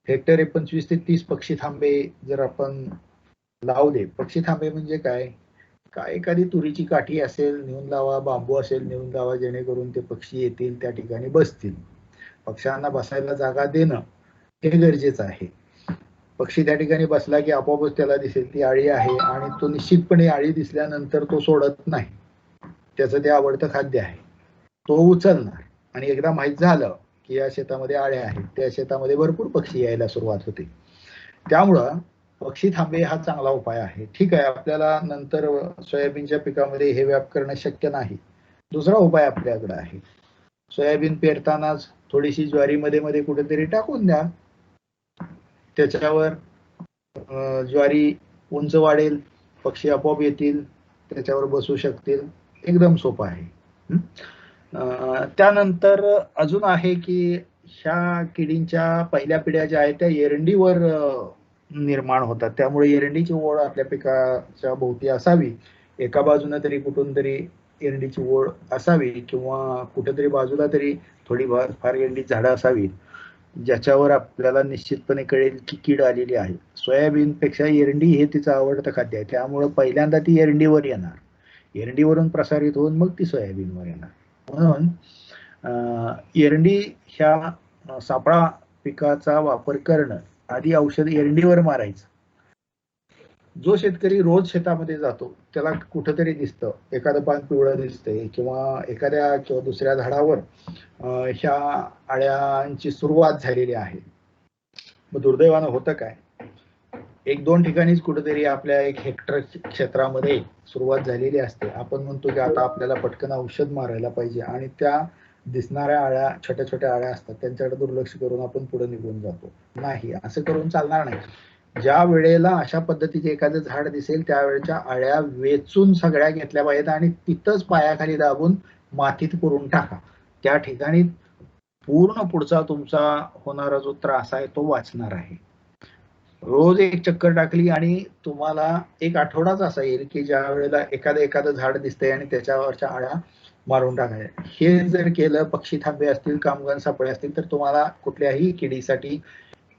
हेक्टरी 25 ते 30 पक्षी थांबे जर आपण लावले. पक्षी थांबे म्हणजे काय, काय एखादी तुरीची काठी असेल नेऊन लावा, बांबू असेल नेऊन लावा, जेणेकरून ते पक्षी येतील त्या ठिकाणी बसतील. पक्ष्यांना बसायला जागा देणं हे गरजेचं आहे. पक्षी त्या ठिकाणी बसला की आपोआपच त्याला दिसेल ती आळी आहे, आणि तो निश्चितपणे आळी दिसल्यानंतर तो सोडत नाही. त्याचं ते आवडतं खाद्य आहे, तो उचलणार. आणि एकदा माहीत झालं की या शेतामध्ये आळ्या आहेत, त्या शेतामध्ये भरपूर पक्षी यायला सुरुवात होते. त्यामुळं पक्षी थांबे हा चांगला उपाय आहे. ठीक आहे, आपल्याला नंतर सोयाबीनच्या पिकामध्ये हे व्याप करणं शक्य नाही. दुसरा उपाय आपल्याकडे आहे. सोयाबीन पेरतानाच थोडीशी ज्वारी मध्ये मध्ये कुठेतरी टाकून द्या, त्याच्यावर ज्वारी उंच वाढेल, पक्षी आपोआप येतील, त्याच्यावर बसू शकतील. एकदम सोपं आहे. त्यानंतर अजून आहे की ह्या किडींच्या पहिल्या पिढ्या ज्या आहेत त्या एरंडीवर निर्माण होतात, त्यामुळे एरंडीची ओढ आपल्या पिकाच्या भोवती असावी. एका बाजूने तरी कुठून तरी एरंडीची ओढ असावी, किंवा कुठेतरी बाजूला तरी थोडी फार एरंडी झाडं असावी, ज्याच्यावर आपल्याला निश्चितपणे कळेल की कीड आलेली आहे. सोयाबीन पेक्षा एरंडी हे तिचं आवडतं खाद्य आहे, त्यामुळे पहिल्यांदा ती एरंडीवर येणार, एरंडीवरून प्रसारित होऊन मग ती सोयाबीनवर येणार. म्हणून एरंडी ह्या सापळा पिकाचा वापर करणं, आधी औषध एरंडीवर मारायचं. जो शेतकरी रोज शेतामध्ये जातो त्याला कुठंतरी दिसतं, एखादं पान पिवळं दिसतंय, किंवा एखाद्या किंवा दुसऱ्या झाडावर ह्या अळ्यांची सुरुवात झालेली आहे. मग दुर्दैवानं होतं काय, एक दोन ठिकाणीच कुठेतरी आपल्या 1 हेक्टर क्षेत्रामध्ये सुरुवात झालेली असते. आपण म्हणतो की आता आपल्याला पटकन औषध मारायला पाहिजे, आणि त्या दिसणाऱ्या आळ्या छोट्या छोट्या आळ्या असतात त्यांच्याकडे दुर्लक्ष करून आपण पुढे निघून जातो. नाही, असं करून चालणार नाही. ज्या वेळेला अशा पद्धतीचे एखादं झाड दिसेल त्यावेळेच्या आळ्या वेचून सगळ्या घेतल्या पाहिजेत, आणि तिथंच पायाखाली दाबून मातीत पुरून टाका. त्या ठिकाणी पूर्ण पुढचा तुमचा होणारा जो त्रास आहे तो वाचणार आहे. रोज एक चक्कर टाकली आणि तुम्हाला एक आठवडाच असा येईल की ज्या वेळेला एखादं झाड दिसतंय आणि त्याच्यावरच्या आळ्या मारून टाकायच्या. हे जर केलं, पक्षी थांबे असतील, कामगण सापळे असतील, तर तुम्हाला कुठल्याही किडीसाठी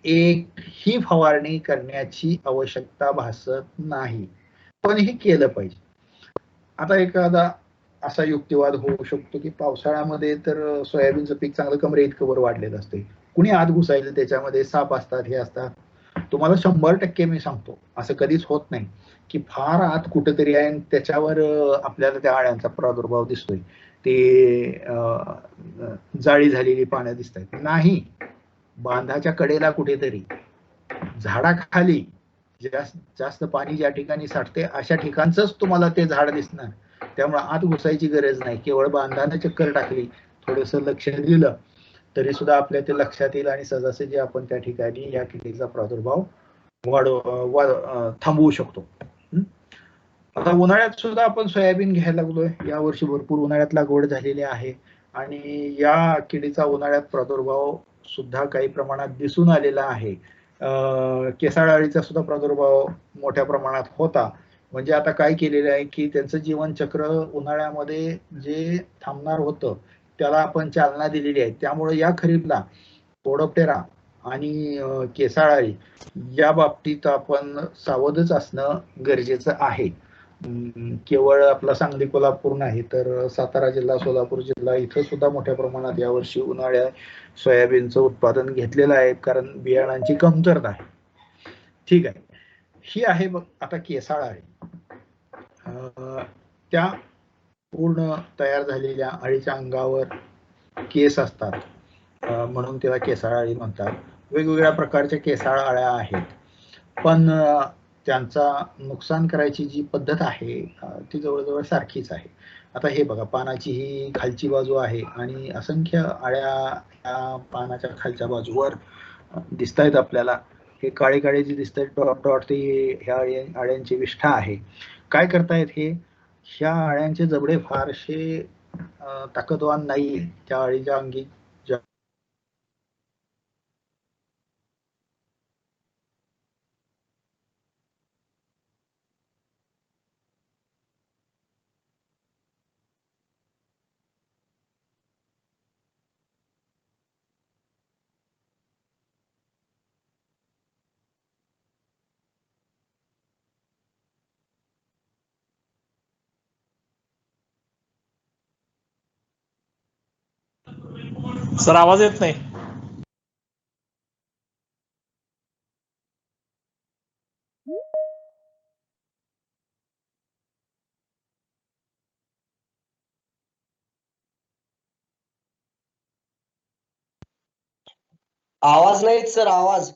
एक ही फवारणी करण्याची आवश्यकता भासत नाही. पण हे केलं पाहिजे. आता एखादा असा युक्तिवाद होऊ शकतो की पावसाळ्यामध्ये तर सोयाबीनचं पीक चांगलं कमरे इतकं वर वाढलेलं असते, कुणी आत घुसायला, त्याच्यामध्ये साप असतात, हे असतात. तुम्हाला 100% मी सांगतो, असं कधीच होत नाही की फार आत कुठेतरी आहे त्याच्यावर आपल्याला त्या आळ्यांचा प्रादुर्भाव दिसतोय, ते जाळी झालेली पानं दिसत आहेत. नाही, बांधाच्या कडेला कुठेतरी झाडाखाली जास्त जास्त पाणी ज्या ठिकाणी साठते अशा ठिकाणच तुम्हाला ते झाड दिसणार. त्यामुळे आत घुसायची गरज नाही, केवळ बांधाने चक्कर टाकली, थोडस लक्ष दिलं तरी सुद्धा आपल्या ते लक्षात येईल, आणि सहजासहजी आपण त्या ठिकाणी या किडीचा प्रादुर्भाव थांबवू शकतो. आता उन्हाळ्यात सुद्धा आपण सोयाबीन घ्यायला लागलोय, यावर्षी भरपूर उन्हाळ्यात लागवड झालेली आहे, आणि या किडीचा उन्हाळ्यात प्रादुर्भाव सुद्धा काही प्रमाणात दिसून आलेला आहे. केसाळ अळीचा सुद्धा प्रादुर्भाव मोठ्या प्रमाणात होता. म्हणजे आता काय केलेलं आहे की त्यांचं जीवनचक्र उन्हाळ्यामध्ये जे थांबणार होतं त्याला आपण चालना दिलेली आहे. त्यामुळे या खरीपला तोडपटेरा आणि केसाळ अळी या बाबतीत आपण सावधच असणं गरजेचं आहे. केवळ आपला सांगली कोल्हापूर नाही तर सातारा जिल्हा, सोलापूर जिल्हा इथं सुद्धा मोठ्या प्रमाणात यावर्षी उन्हाळ्यात सोयाबीनचं उत्पादन घेतलेलं आहे, कारण बियाणांची कमतरता आहे. ठीक आहे, ही आहे बघ आता केसाळ अळी. त्या पूर्ण तयार झालेल्या अळीच्या अंगावर केस असतात, म्हणून त्याला केसाळ अळी म्हणतात. वेगवेगळ्या प्रकारच्या केसाळ अळ्या आहेत, पण त्यांचा नुकसान करायची जी पद्धत आहे ती जवळजवळ सारखीच आहे. आता हे बघा, पानाची ही खालची बाजू आहे आणि असंख्य आळ्या या पानाच्या खालच्या बाजूवर दिसत आहेत आपल्याला. हे काळे काळे जे दिसत आहेत डॉट डॉट, ते ह्या आळ्यांची विष्ठा आहे. काय करतायत हे, ह्या आळ्यांचे जबडे फारसे ताकदवान नाही, त्या अळीच्या अंगी सर आवाज येत नाही. आवाज नाही सर, आवाज.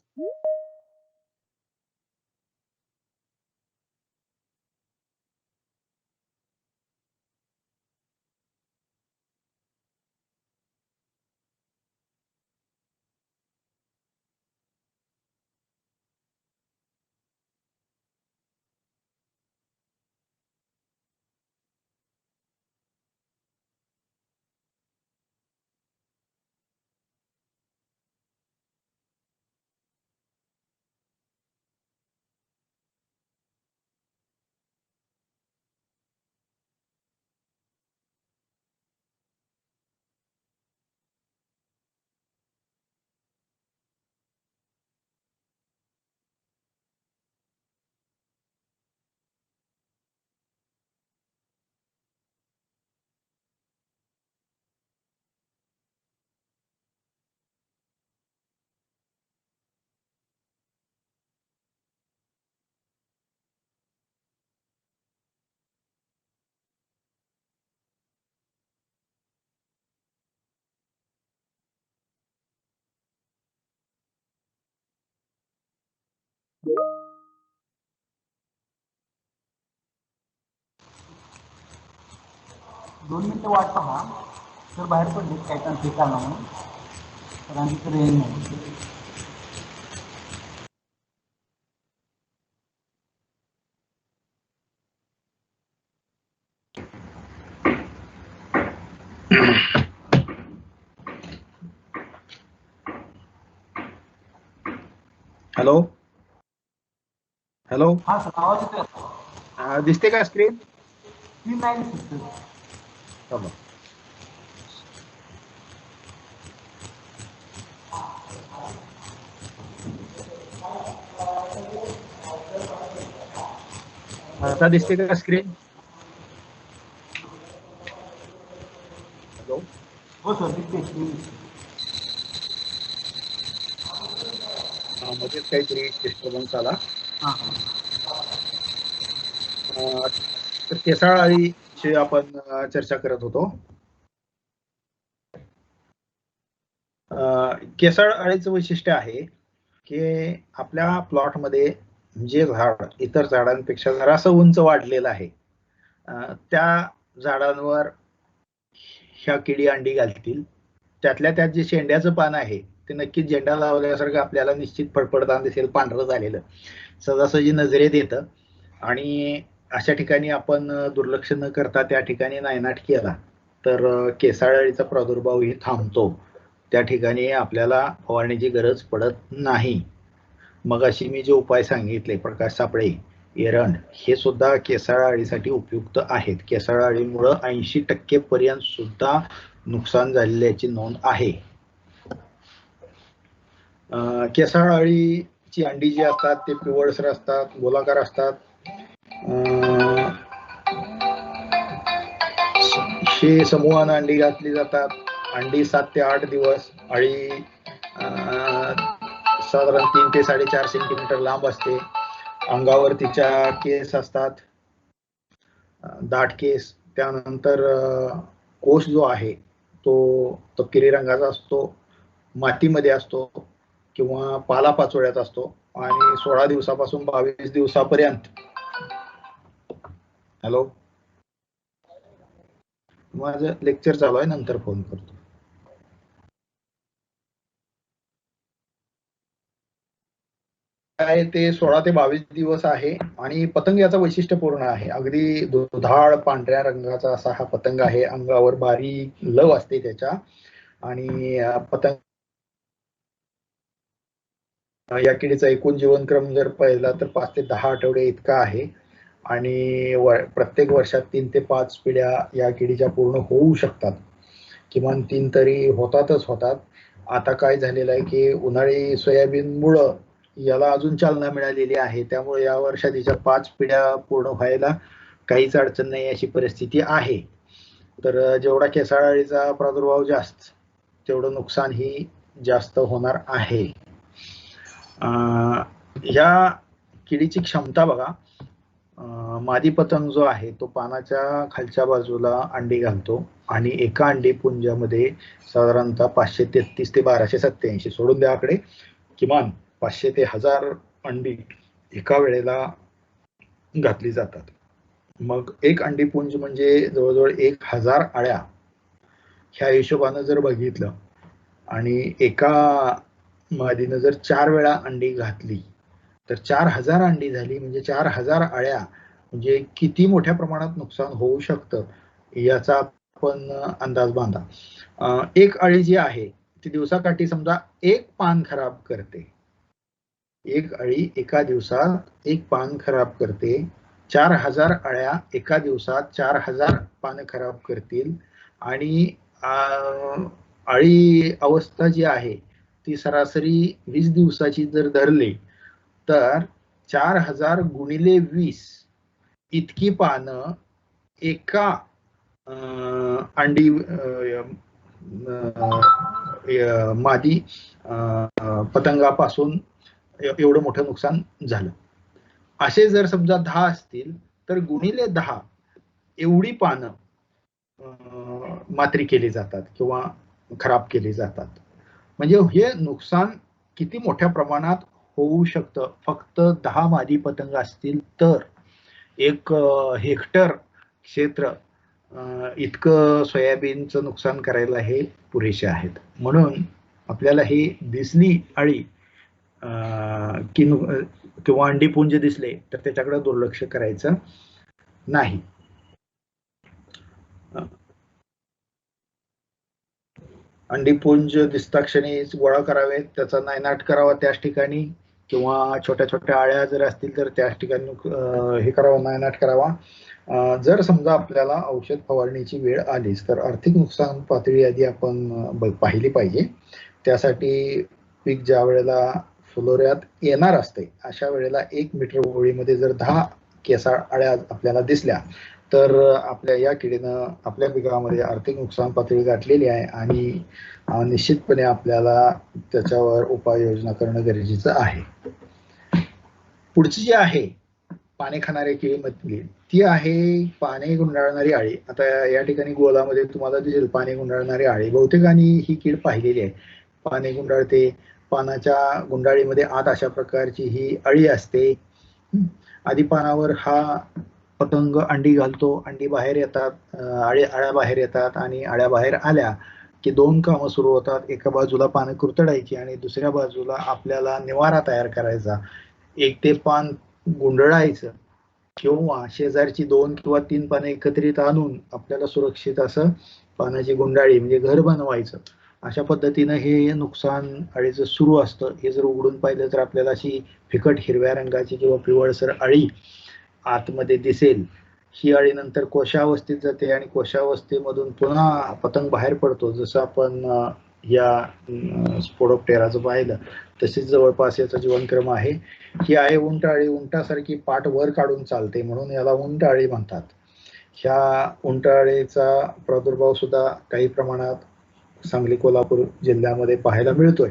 दोन मिनिटं वाट पहा सर, बाहेर पडले काय तांत्रिक कारणामुळे, तर आणि तर रेंज नाही. हॅलो हॅलो, हा सर, आवाज येतोय. दिसते का स्क्रीन? स्क्रीन नाही दिसत सर. आता दिसते का स्क्रीन? हॅलो, हो सर, दिसते स्क्रीन. मध्येच काहीतरी डिस्टर्बन्स आला. हां तर केसाळ अळीची आपण चर्चा करत होतो. केसाळ अळीचं वैशिष्ट्य आहे की आपल्या प्लॉटमध्ये जे झाड इतर झाडांपेक्षा जरासं उंच वाढलेलं आहे, त्या झाडांवर ह्या किडी अंडी घालतील. त्यातल्या त्यात जे शेंड्याचं पान आहे ते नक्कीच झेंडा लावल्यासारखं आपल्याला निश्चित फडफडताना दिसेल, पांढरं झालेलं, सहजासहजी नजरेत येतं. आणि अशा ठिकाणी आपण दुर्लक्ष न करता त्या ठिकाणी नायनाट केला तर केसाळ अळीचा प्रादुर्भाव ही थांबतो. त्या ठिकाणी आपल्याला फवारण्याची गरज पडत नाही. मग अशी मी जे उपाय सांगितले, प्रकाश सापळे, एरंड, हे सुद्धा केसाळ अळीसाठी उपयुक्त आहेत. केसाळ अळीमुळं 80% पर्यंत सुद्धा नुकसान झालेल्याची नोंद आहे. केसाळ अळीची अंडी जी असतात ते पिवळसर असतात, गोलाकार असतात. हे समूहानं अंडी घातली जातात. अंडी 7 ते 8 दिवस. अळी साधारण 3 ते 4.5 सेंटीमीटर लांब असते. अंगावर तिच्या केस असतात, दाट केस. त्यानंतर कोश जो आहे तो तपकिरी रंगाचा असतो, मातीमध्ये असतो किंवा पालापाचोळ्यात असतो आणि 16 दिवसापासून 22 दिवसापर्यंत. हॅलो, माझं लेक्चर चालू आहे, नंतर फोन करतो. काय ते 16 ते 22 दिवस आहे. आणि पतंग याचा वैशिष्ट्यपूर्ण आहे. अगदी दुधाळ पांढऱ्या रंगाचा असा हा पतंग आहे. अंगावर बारीक लव असते त्याच्या. आणि पतंग या किडीचा एकूण जीवनक्रम जर पाहिला तर 5 ते 10 आठवडे इतका आहे. आणि प्रत्येक वर्षात 3 ते 5 पिढ्या या किडीच्या पूर्ण होऊ शकतात. किमान 3 तरी होतातच होतात. आता काय झालेलं आहे की उन्हाळी सोयाबीनमुळं याला अजून चालना मिळालेली आहे. त्यामुळे या वर्षात तिच्या 5 पिढ्या पूर्ण व्हायला काहीच अडचण नाही अशी परिस्थिती आहे. तर जेवढा केसाळ अळीचा प्रादुर्भाव जास्त तेवढं नुकसान ही जास्त होणार आहे. ह्या किडीची क्षमता बघा, मादी पतंग जो आहे तो पानाच्या खालच्या बाजूला अंडी घालतो आणि एका अंडी पुंजामध्ये साधारणतः 533 ते 1287 सोडून द्या आकडे, किमान 500 ते 1000 अंडी एका वेळेला घातली जातात. मग एक अंडी पुंज म्हणजे जवळजवळ 1000 अळ्या ह्या हिशोबानं जर बघितलं आणि एका मादीनं जर 4 वेळा अंडी घातली तर 4000 अंडी झाली, म्हणजे 4000 अळ्या, म्हणजे किती मोठ्या प्रमाणात नुकसान होऊ शकतं याचा आपण अंदाज बांधा. एक अळी जी आहे ती दिवसाकाठी समजा एक पान खराब करते, एक अळी एका दिवसात एक पान खराब करते. 4000 अळ्या एका दिवसात 4000 पानं खराब करतील आणि अळी अवस्था जी आहे ती सरासरी 20 दिवसाची जर धरली तर 4000 गुणिले 20 इतकी पानं एका अंडी मादी पतंगापासून एवढं मोठं नुकसान झालं. असे जर समजा 10 असतील तर गुणिले 10 एवढी पानं मात्री केली जातात किंवा खराब केली जातात. म्हणजे हे नुकसान किती मोठ्या प्रमाणात होऊ शकतं. फक्त 10 मादी पतंग असतील तर 1 हेक्टर क्षेत्र इतकं सोयाबीनचं नुकसान करायला हे पुरेसे आहेत. म्हणून आपल्याला ही दिसली अळी किंवा अंडीपुंज दिसले तर त्याच्याकडे दुर्लक्ष करायचं नाही. अंडीपुंज दिसताक्षणी गोळा करावे, त्याचा नायनाट करावा त्याच ठिकाणी, किंवा छोट्या छोट्या आळ्या जर असतील तर त्याच ठिकाणी हे करावं, नायनाट करावा. जर समजा आपल्याला औषध फवारणीची वेळ आलीच तर आर्थिक नुकसान पातळी आधी आपण पाहिली पाहिजे. त्यासाठी पीक ज्या वेळेला फुलोऱ्यात येणार असते अशा वेळेला 1 मीटर ओळीमध्ये जर 10 केसाळ अळ्या आपल्याला दिसल्या तर आपल्या या किडीनं आपल्या पिकामध्ये आर्थिक नुकसान पातळी गाठलेली आहे आणि निश्चितपणे आपल्याला त्याच्यावर उपाययोजना करणं गरजेचं आहे. पुढची जी आहे पाने खाणाऱ्या किडीमधली ती आहे पाने गुंडाळणारी अळी. आता या ठिकाणी गोलामध्ये तुम्हाला दिसेल पाने गुंडाळणारी अळी. बहुतेकांनी ही कीड पाहिलेली आहे. पाने गुंडाळते, पानाच्या गुंडाळीमध्ये आत अशा प्रकारची ही अळी असते. आधी पानावर हा पतंग अंडी घालतो, अंडी बाहेर येतात, अळ्या बाहेर येतात आणि अळ्या बाहेर आल्या की 2 कामं सुरू होतात. एका बाजूला पानं कुरतडायची आणि दुसऱ्या बाजूला आपल्याला निवारा तयार करायचा. एक ते पान गुंडळायचं किंवा शेजारची 2 किंवा 3 पाने एकत्रित आणून आपल्याला सुरक्षित असं पानाची गुंडाळी म्हणजे घर बनवायचं. अशा पद्धतीनं हे नुकसान अळीचं सुरू असतं. हे जर उघडून पाहिलं तर आपल्याला अशी फिकट हिरव्या रंगाची किंवा पिवळसर अळी आतमध्ये दिसेल. ही अळी नंतर कोशावस्थेत जाते आणि कोशावस्थेमधून पुन्हा पतंग बाहेर पडतो. जसं आपण या स्पोडोप्टेराचं पाहिलं तसेच जवळपास याचा जीवनक्रम आहे. ही आहे उंट अळी. उंटासारखी पाठ वर काढून चालते म्हणून याला उंट अळी म्हणतात. ह्या उंट अळीचा प्रादुर्भाव सुद्धा काही प्रमाणात सांगली कोल्हापूर जिल्ह्यामध्ये पाहायला मिळतोय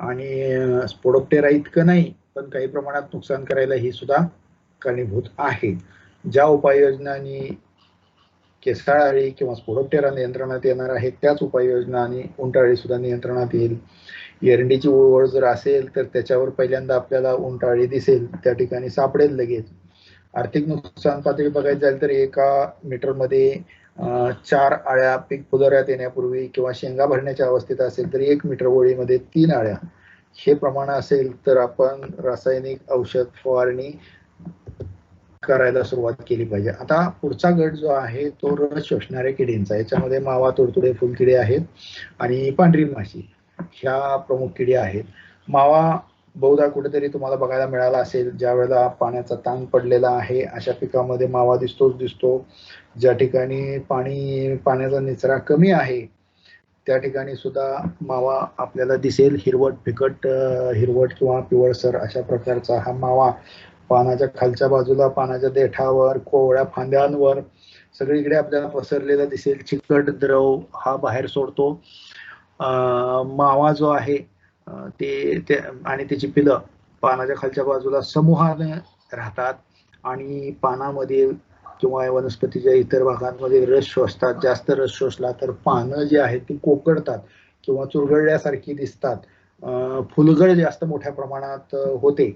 आणि स्पोडोप्टेरा इतकं नाही पण काही प्रमाणात नुकसान करायला ही सुद्धा कारणीभूत आहे. ज्या उपाययोजनांनी केसाळ अळी किंवा स्पोडोप्टेरा नियंत्रणात येणार आहे त्याच उपाययोजनांनी उंटअळी सुद्धा नियंत्रणात येईल. एरंडीची ओळ जर असेल तर त्याच्यावर पहिल्यांदा आपल्याला उंटअळी दिसेल, त्या ठिकाणी सापडेल लगेच. आर्थिक नुकसान पातळी बघायची झाली तर 1 मीटरमध्ये 4 अळ्या पीक फुलोऱ्यात येण्यापूर्वी किंवा शेंगा भरण्याच्या अवस्थेत असेल तर 1 मीटर ओळीमध्ये 3 अळ्या हे प्रमाण असेल तर आपण रासायनिक औषध फवारणी करायला सुरुवात केली पाहिजे. आता पुढचा गट जो आहे तो रस शोषणाऱ्या किडींचा. याच्यामध्ये मावा, तुडतुडे, फुलकिडे आहेत आणि पांढरी माशी ह्या प्रमुख किडी आहेत. मावा बहुधा कुठेतरी तुम्हाला बघायला मिळाला असेल. ज्या वेळेला पाण्याचा ताण पडलेला आहे अशा पिकामध्ये मावा दिसतोच दिसतो. ज्या ठिकाणी पाण्याचा निचरा कमी आहे त्या ठिकाणी सुद्धा मावा आपल्याला दिसेल. हिरवट फिकट हिरवट किंवा पिवळसर अशा प्रकारचा हा मावा पानाच्या खालच्या बाजूला, पानाच्या देठावर, कोवळ्या फांद्यांवर सगळीकडे आपल्याला पसरलेला दिसेल. चिकट द्रव हा बाहेर सोडतो. मावा जो आहे ते आणि त्याची पिलं पानाच्या खालच्या बाजूला समूहाने राहतात आणि पानामध्ये किंवा वनस्पतीच्या इतर भागांमध्ये रस शोषतात. जास्त रस शोषला तर पानं जी आहेत ती कोकडतात किंवा चुरगळल्यासारखी दिसतात. फुलगळ जास्त मोठ्या प्रमाणात होते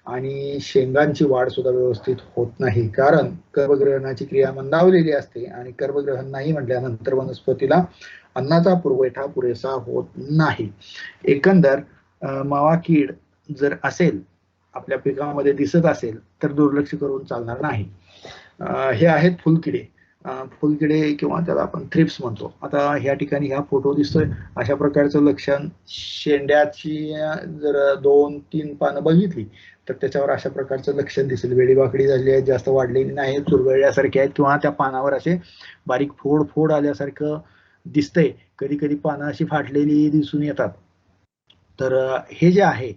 आणि शेंगांची वाढ सुद्धा व्यवस्थित होत नाही, कारण गर्भग्रहणाची क्रिया मंदावलेली असते आणि गर्भग्रहण नाही म्हटल्यानंतर वनस्पतीला अन्नाचा पुरवठा पुरेसा होत नाही. एकंदर मावा कीड जर असेल, आपल्या पिकामध्ये दिसत असेल तर दुर्लक्ष करून चालणार नाही. हे आहेत फुलकिडे. फुलकिडे किंवा त्याला आपण थ्रिप्स म्हणतो. आता ह्या ठिकाणी ह्या फोटो दिसतोय अशा प्रकारचं लक्षण. शेंड्याची जर 2-3 पानं बघितली तर त्याच्यावर अशा प्रकारचं लक्षण दिसेल. वेडीवाकडी झालेली आहे, जास्त वाढलेली नाही, चुरगळल्यासारखे आहेत किंवा त्या पानावर असे बारीक फोड फोड आल्यासारखं दिसतंय. कधी कधी पानं अशी फाटलेली दिसून येतात. तर हे जे आहे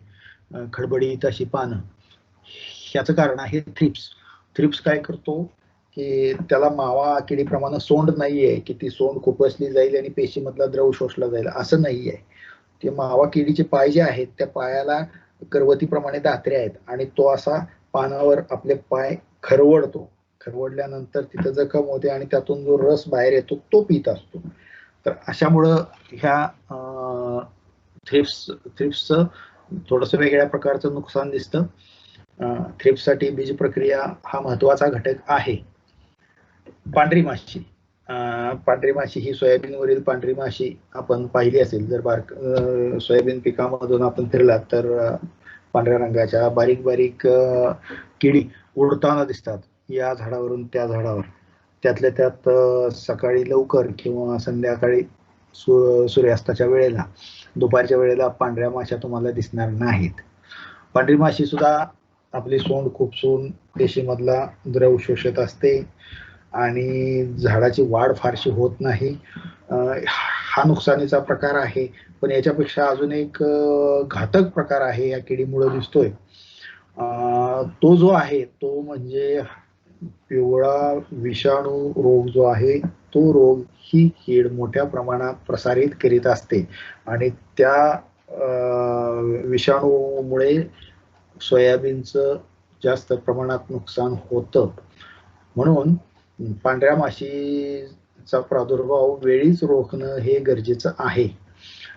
खडबडीत अशी पानं, ह्याचं कारण आहे थ्रिप्स. थ्रिप्स काय करतो की त्याला मावा किडीप्रमाणे सोंड नाहीये की ती सोंड खुपसली जाईल आणि पेशीमधला द्रव शोषला जाईल, असं नाहीये. ते मावा किडीचे पाय जे आहेत त्या पायाला करवतीप्रमाणे दात्रे आहेत आणि तो असा पानावर आपले पाय खरवडतो. खरवडल्यानंतर तिथं जखम होते आणि त्यातून जो रस बाहेर येतो तो पित असतो. तर अशामुळं ह्या थ्रिप्सचं थोडंसं वेगळ्या प्रकारचं नुकसान दिसतं. थ्रिप्ससाठी बीज प्रक्रिया हा महत्वाचा घटक आहे. पांढरी माशी. पांढरी माशी ही सोयाबीनवरील पांढरी माशी आपण पाहिली असेल. जर सोयाबीन पिकामधून आपण फिरलात तर पांढऱ्या रंगाच्या बारीक बारीक किडी उडताना दिसतात या झाडावरून त्या झाडावर. त्यातल्या त्यात सकाळी लवकर किंवा संध्याकाळी सूर्यास्ताच्या वेळेला, दुपारच्या वेळेला पांढऱ्या माश्या तुम्हाला दिसणार नाहीत. पांढरी माशी सुद्धा आपली सोंड खुपसून पेशीमधला द्रव शोषत असते आणि झाडाची वाढ फारशी होत नाही. हा नुकसानीचा प्रकार आहे. पण याच्यापेक्षा अजून एक घातक प्रकार आहे या किडीमुळे दिसतोय. तो जो आहे तो म्हणजे पिवळा विषाणू रोग जो आहे, तो रोग ही कीड मोठ्या प्रमाणात प्रसारित करीत असते आणि त्या विषाणूमुळे सोयाबीनचं जास्त प्रमाणात नुकसान होतं. म्हणून पांढऱ्या माशीचा प्रादुर्भाव वेळीच रोखणं हे गरजेचं आहे.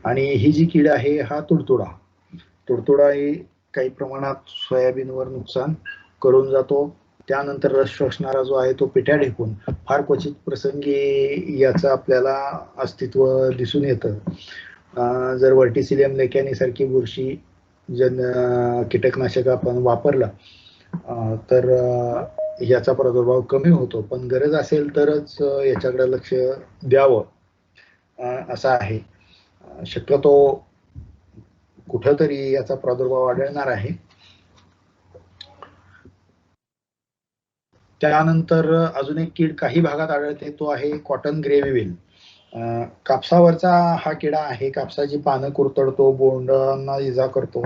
आणि ही जी कीड आहे हा तुडतुडा ही काही प्रमाणात सोयाबीनवर नुकसान करून जातो. त्यानंतर रस शोषणारा जो आहे तो पिट्या ढेकून फार क्वचित प्रसंगी याचं आपल्याला अस्तित्व दिसून येतं. जर व्हर्टिसिलियम लेकॅनी सारखी बुरशी कीटकनाशक आपण वापरलं तर याचा प्रादुर्भाव कमी होतो. पण गरज असेल तरच याच्याकडे लक्ष द्यावं असं आहे. शक्यतो कुठंतरी याचा प्रादुर्भाव आढळणार आहे. त्यानंतर अजून एक कीड काही भागात आढळते, तो आहे कॉटन ग्रे विविल. कापसावरचा हा किडा आहे. कापसाची पानं कुरतडतो, बोंडांना इजा करतो.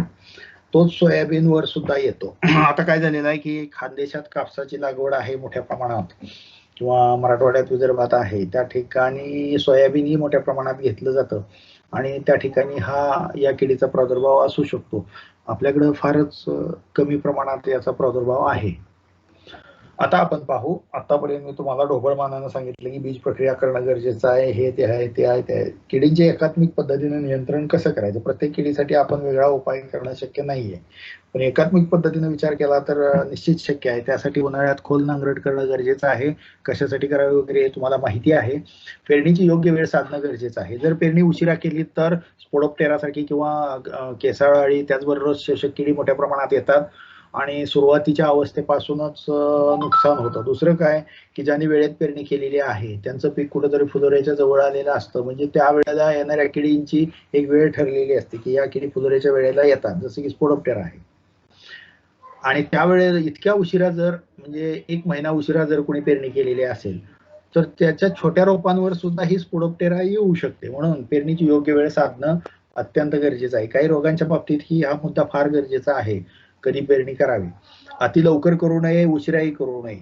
तोच सोयाबीनवर सुद्धा येतो. आता काय झालेलं आहे की खानदेशात कापसाची लागवड आहे मोठ्या प्रमाणात किंवा मराठवाड्यात विदर्भात आहे, त्या ठिकाणी सोयाबीन ही मोठ्या प्रमाणात घेतलं जातं आणि त्या ठिकाणी हा या किडीचा प्रादुर्भाव असू शकतो. आपल्याकडे फारच कमी प्रमाणात याचा प्रादुर्भाव आहे. आता आपण पाहू. आतापर्यंत मी तुम्हाला ढोबळमानानं सांगितलं की बीज प्रक्रिया करणं गरजेचं आहे, हे ते आहे ते आहे ते आहे. किडींचे एकात्मिक पद्धतीने नियंत्रण कसं करायचं, प्रत्येक किडीसाठी आपण वेगळा उपाय करणं शक्य नाहीये, पण एकात्मिक पद्धतीने विचार केला तर निश्चित शक्य आहे. त्यासाठी उन्हाळ्यात खोल नांगरट करणं गरजेचं आहे. कशासाठी करावे वगैरे तुम्हाला माहिती आहे. पेरणीची योग्य वेळ साधणं गरजेचं आहे. जर पेरणी उशिरा केली तर स्पोडोप्टेरासारखी किंवा केसाळ अळी, त्याचबरोबर रस शोषक किडी मोठ्या प्रमाणात येतात आणि सुरुवातीच्या अवस्थेपासूनच नुकसान होतं. दुसरं काय की ज्यांनी वेळेत पेरणी केलेली आहे त्यांचं पीक कुठेतरी फुलोऱ्याच्या जवळ आलेलं असतं. म्हणजे त्या वेळेला येणाऱ्या किडींची एक वेळ ठरलेली असते की या किडी फुलोऱ्याच्या वेळेला येतात, जसं की स्पोडोप्टेरा आहे. आणि त्यावेळेला इतक्या उशिरा जर म्हणजे 1 महिना उशिरा जर कोणी पेरणी केलेली असेल तर त्याच्या छोट्या रोपांवर सुद्धा ही स्पोडोप्टेरा येऊ शकते. म्हणून पेरणीची योग्य वेळ साधणं अत्यंत गरजेचं आहे. काही रोगांच्या बाबतीत ही हा मुद्दा फार गरजेचा आहे. कधी पेरणी करावी, अति लवकर करू नये, उशिराही करू नये.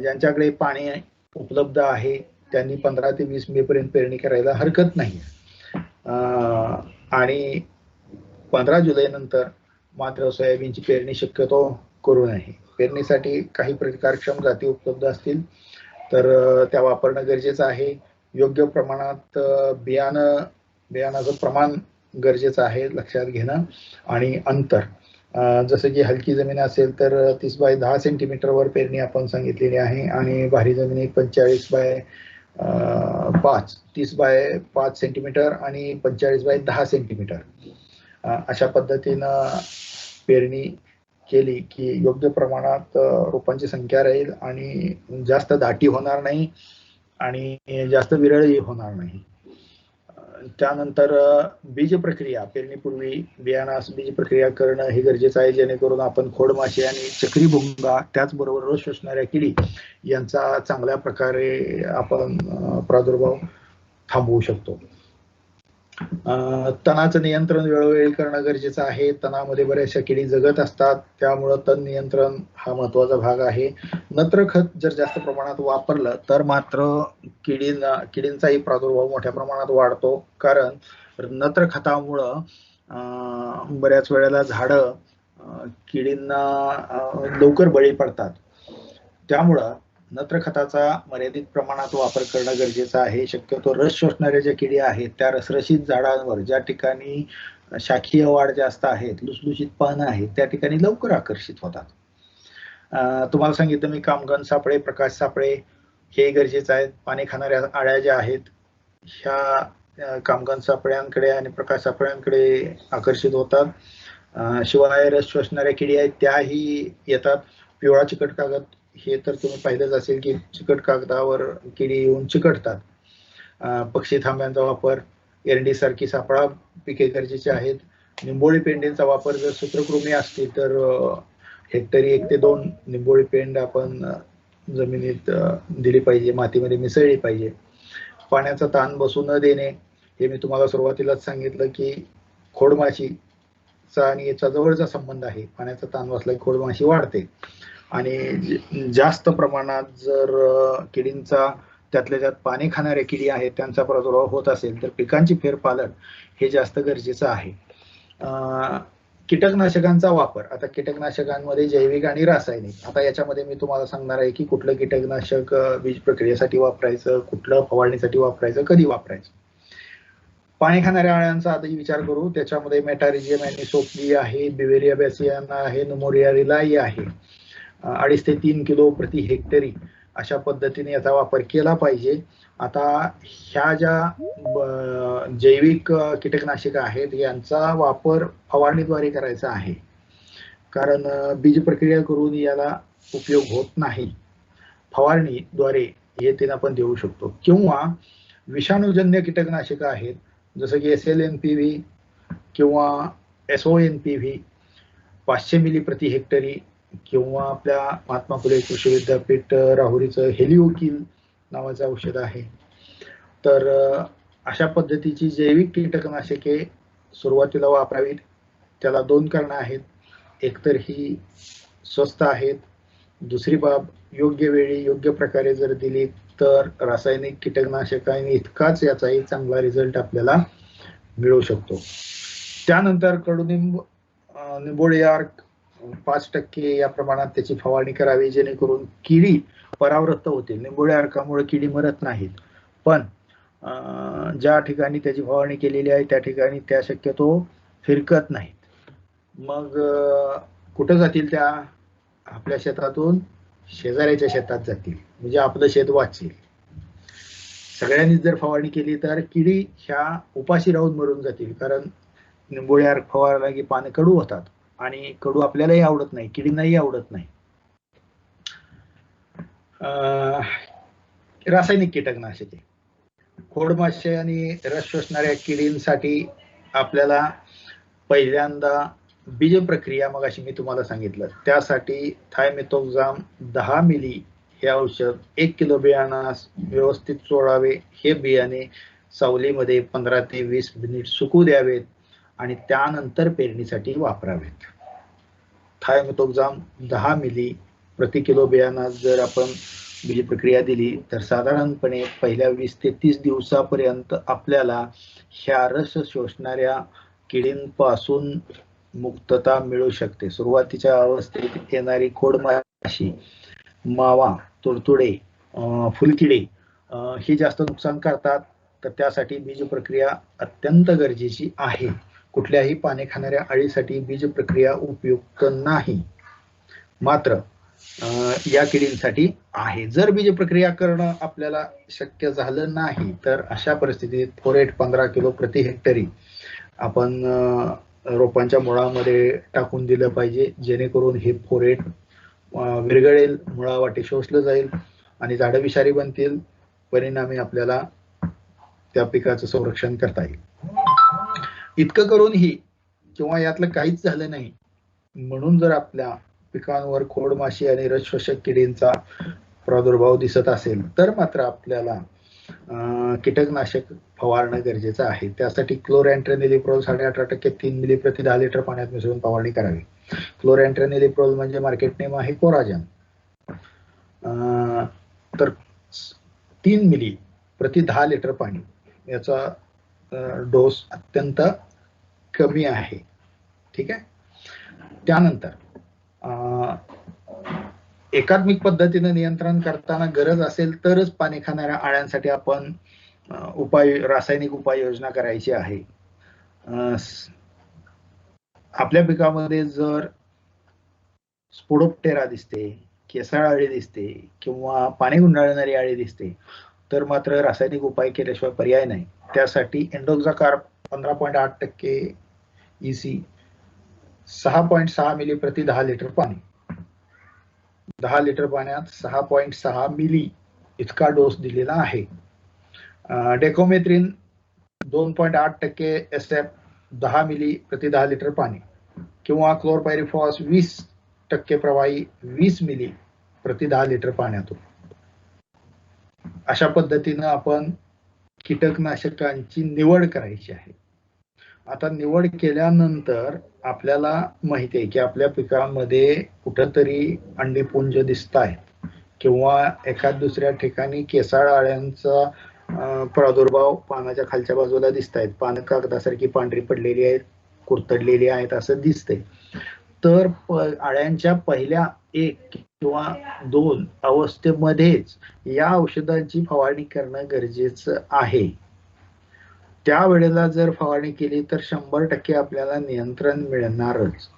ज्यांच्याकडे पाणी उपलब्ध आहे त्यांनी 15 ते 20 मे पर्यंत पेरणी करायला हरकत नाही. आणि 15 जुलै नंतर मात्र सोयाबीनची पेरणी शक्यतो करू नये. पेरणीसाठी काही प्रतिकारक्षम जाती उपलब्ध असतील तर त्या वापरणं गरजेचं आहे. योग्य प्रमाणात बियाणाचं प्रमाण गरजेचं आहे लक्षात घेणं. आणि अंतर जसं की हलकी जमीन असेल तर 30 बाय 10 सेंटीमीटरवर पेरणी आपण सांगितलेली आहे आणि भारी जमिनीत 45 बाय 5 30 बाय 5 सेंटीमीटर आणि 45 बाय 10 सेंटीमीटर अशा पद्धतीनं पेरणी केली की योग्य प्रमाणात रोपांची संख्या राहील आणि जास्त दाटी होणार नाही आणि जास्त विरळही होणार नाही. त्यानंतर बीज प्रक्रिया, पेरणीपूर्वी बियाणास बीज प्रक्रिया करणं हे गरजेचं आहे, जेणेकरून आपण खोडमाशी आणि चक्री भुंगा त्याचबरोबर रस शोषणाऱ्या किडी यांचा चांगल्या प्रकारे आपण प्रादुर्भाव थांबवू शकतो. तणाचं नियंत्रण वेळोवेळी करणं गरजेचं आहे. तणामध्ये बऱ्याचशा किडी जगत असतात, त्यामुळं तण नियंत्रण हा महत्वाचा भाग आहे. नत्र खत जर जास्त प्रमाणात वापरलं तर मात्र किडींचाही प्रादुर्भाव मोठ्या प्रमाणात वाढतो, कारण नत्र खतामुळं बऱ्याच वेळेला झाडं किडींना लवकर बळी पडतात. त्यामुळं नत्र खताचा मर्यादित प्रमाणात वापर करणं गरजेचं आहे. शक्यतो रस शोषणाऱ्या ज्या किडी आहेत त्या रसरशीत झाडांवर, ज्या ठिकाणी शाखीय वाढ जास्त आहेत, लुसलुशीत पानं आहेत, त्या ठिकाणी लवकर आकर्षित होतात. तुम्हाला सांगितलं मी कामगण सापळे, प्रकाश सापळे हे गरजेचं आहे. पाने खाणाऱ्या आळ्या ज्या आहेत ह्या कामगण सापळ्यांकडे आणि प्रकाश सापळ्यांकडे आकर्षित होतात. शिवाय रस शोषणाऱ्या किडी आहेत त्याही येतात. पिवळा चिकट कागद हे तर तुम्ही पाहिलंच असेल की चिकट कागदावर किडी येऊन चिकटतात. पक्षी थांब्यांचा वापर, एरंडीसारखी सापळा पिके गरजेची आहेत. निंबोळी पेंडींचा वापर जर सूत्रकृमी असतील तर हेक्टरी 1 ते 2 निंबोळी पेंड आपण जमिनीत दिली पाहिजे, मातीमध्ये मिसळली पाहिजे. पाण्याचा ताण बसू न देणे, हे मी तुम्हाला सुरुवातीलाच सांगितलं की खोडमाशीचा आणि याचा जवळचा संबंध आहे. पाण्याचा ताण बसला की खोडमाशी वाढते आणि जास्त प्रमाणात जर किडींचा, त्यातल्या त्यात पाने खाणाऱ्या किडी आहेत त्यांचा प्रादुर्भाव होत असेल तर पिकांची फेरपालट हे जास्त गरजेचं आहे. कीटकनाशकांचा वापर, आता कीटकनाशकांमध्ये जैविक आणि रासायनिक, आता याच्यामध्ये मी तुम्हाला सांगणार आहे की कुठलं कीटकनाशक बीज प्रक्रियेसाठी वापरायचं, कुठलं फवारणीसाठी वापरायचं, कधी वापरायचं. पाने खाणाऱ्या अळ्यांचा आधी विचार करू. त्याच्यामध्ये मेटारिजियम अॅनिसोप्ली आहे, बिवेरिया बॅसियाना आहे, नुमोरिया रिलाई आहे. 2.5 ते 3 किलो प्रति हेक्टरी अशा पद्धतीने याचा वापर केला पाहिजे. आता ह्या ज्या जैविक कीटकनाशक आहेत यांचा वापर फवारणीद्वारे करायचा आहे, कारण बीज प्रक्रिया करून याला उपयोग होत नाही. फवारणीद्वारे हे तीन आपण देऊ शकतो. किंवा विषाणूजन्य कीटकनाशक आहेत जसं की SLNPV किंवा SONPV 500 मिली प्रति हेक्टरी, किंवा आपल्या महात्मा फुले कृषी विद्यापीठ राहुरीचं हेलिओकिल नावाचं औषध आहे. तर अशा पद्धतीची जैविक कीटकनाशके सुरुवातीला वापरावीत. त्याला 2 कारणं आहेत. एकतर ही स्वस्त आहेत, दुसरी बाब योग्य वेळी योग्य प्रकारे जर दिली तर रासायनिक कीटकनाशकांनी इतकाच याचाही चांगला रिझल्ट आपल्याला मिळू शकतो. त्यानंतर कडुनिंब, निंबोळी अर्क 5% या प्रमाणात त्याची फवारणी करावी, जेणेकरून किडी परावृत्त होतील. निंबोळी अर्कामुळे किडी मरत नाहीत, पण ज्या ठिकाणी त्याची फवारणी केलेली आहे त्या ठिकाणी त्या शक्यतो फिरकत नाहीत. मग कुठं जातील त्या? आपल्या शेतातून शेजाऱ्याच्या शेतात जातील, म्हणजे आपलं शेत वाचेल. सगळ्यांनीच जर फवारणी केली तर किडी ह्या उपाशी राहून मरून जातील, कारण निंबोळी अर्क फवारला की पाने कडू होतात आणि कडू आपल्यालाही आवडत नाही, किडींनाही आवडत नाही. रासायनिक कीटकनाशके, खोडमाशी आणि रस शोषणाऱ्या किडींसाठी आपल्याला पहिल्यांदा बीज प्रक्रिया, मग अशी मी तुम्हाला सांगितलं, त्यासाठी थायमेथोक्झाम 10 मिली हे औषध 1 किलो बियाणास व्यवस्थित चोळावे. हे बियाणे सावलीमध्ये 15 ते 20 मिनिट सुकू द्यावेत आणि त्यानंतर पेरणीसाठी वापरावेत. थायमेथोक्झाम 10 मिली प्रति किलो बियाणास जर आपण बीज प्रक्रिया दिली तर साधारणपणे पहिल्या 20 ते 30 दिवसापर्यंत आपल्याला ह्या रस शोषणाऱ्या किडींपासून मुक्तता मिळू शकते. सुरुवातीच्या अवस्थेत येणारी खोडमाशी, मावा, तुडतुडे, फुलकिडे ही जास्त नुकसान करतात, तर त्यासाठी बीज प्रक्रिया अत्यंत गरजेची आहे. कुठल्याही पाने खाणाऱ्या अळीसाठी बीज प्रक्रिया उपयुक्त नाही, मात्र या किडींसाठी आहे. जर बीज प्रक्रिया करणं आपल्याला शक्य झालं नाही तर अशा परिस्थितीत फोरेट 15 किलो प्रति हेक्टरी आपण रोपांच्या मुळामध्ये टाकून दिलं पाहिजे, जेणेकरून हे फोरेट विरघळेल, मुळावाटे शोषलं जाईल आणि झाडं विषारी बनतील. परिणामी आपल्याला त्या पिकाचं संरक्षण करता येईल. इतकं करूनही किंवा यातलं काहीच झालं नाही म्हणून जर आपल्या पिकांवर खोडमाशी आणि रस शोषक किडींचा प्रादुर्भाव दिसत असेल तर मात्र आपल्याला कीटकनाशक फवारणं गरजेचं आहे. त्यासाठी क्लोरॅन्ट्रेनिलिप्रोल 18.5% 3 मिली प्रति 10 लिटर पाण्यात मिसळून फवारणी करावी. क्लोरॅन्ट्रेनिलिप्रोल म्हणजे मार्केट नेम आहे कोराजन. तर 3 मिली प्रति 10 लिटर पाणी याचा डोस अत्यंत कमी आहे. ठीक आहे. त्यानंतर एकात्मिक पद्धतीने नियंत्रण करताना गरज असेल तरच पाने खाणाऱ्या आळ्यांसाठी आपण रासायनिक उपाययोजना करायची आहे. आपल्या पिकामध्ये जर स्पोडोप्टेरा दिसते, केसाळ अळी दिसते किंवा पाने गुंडाळणारी अळी दिसते तर मात्र रासायनिक उपाय केल्याशिवाय पर्याय नाही. त्यासाठी एंडोक्साकार्प 15.8% EC 6.6 मिली प्रति 10 लिटर पाणी, 10 लिटर पाण्यात 6.6 मिली इतका डोस दिलेला आहे. डेकोमेथ्रिन 2.8% SF 10 मिली प्रति 10 लिटर पाणी किंवा क्लोरपायरिफॉस 20% प्रवाही 20 मिली प्रति 10 लिटर पाण्यातून. अशा पद्धतीनं आपण कीटकनाशकांची निवड करायची आहे. आता निवड केल्यानंतर आपल्याला माहिती आहे की आपल्या पिकांमध्ये कुठंतरी अंडीपुंज दिसत आहेत किंवा एखाद दुसऱ्या ठिकाणी केसाळ अळ्यांचा प्रादुर्भाव पानाच्या खालच्या बाजूला दिसत आहेत. पानं कागदासारखी पांढरी पडलेली आहेत, कुरतडलेली आहेत असं दिसते. तर अळ्यांच्या पहिल्या 1 किंवा 2 अवस्थेमध्येच या औषधांची फवारणी करणं गरजेचं आहे. त्यावेळेला जर फवारणी केली तर 100% आपल्याला नियंत्रण मिळणारच.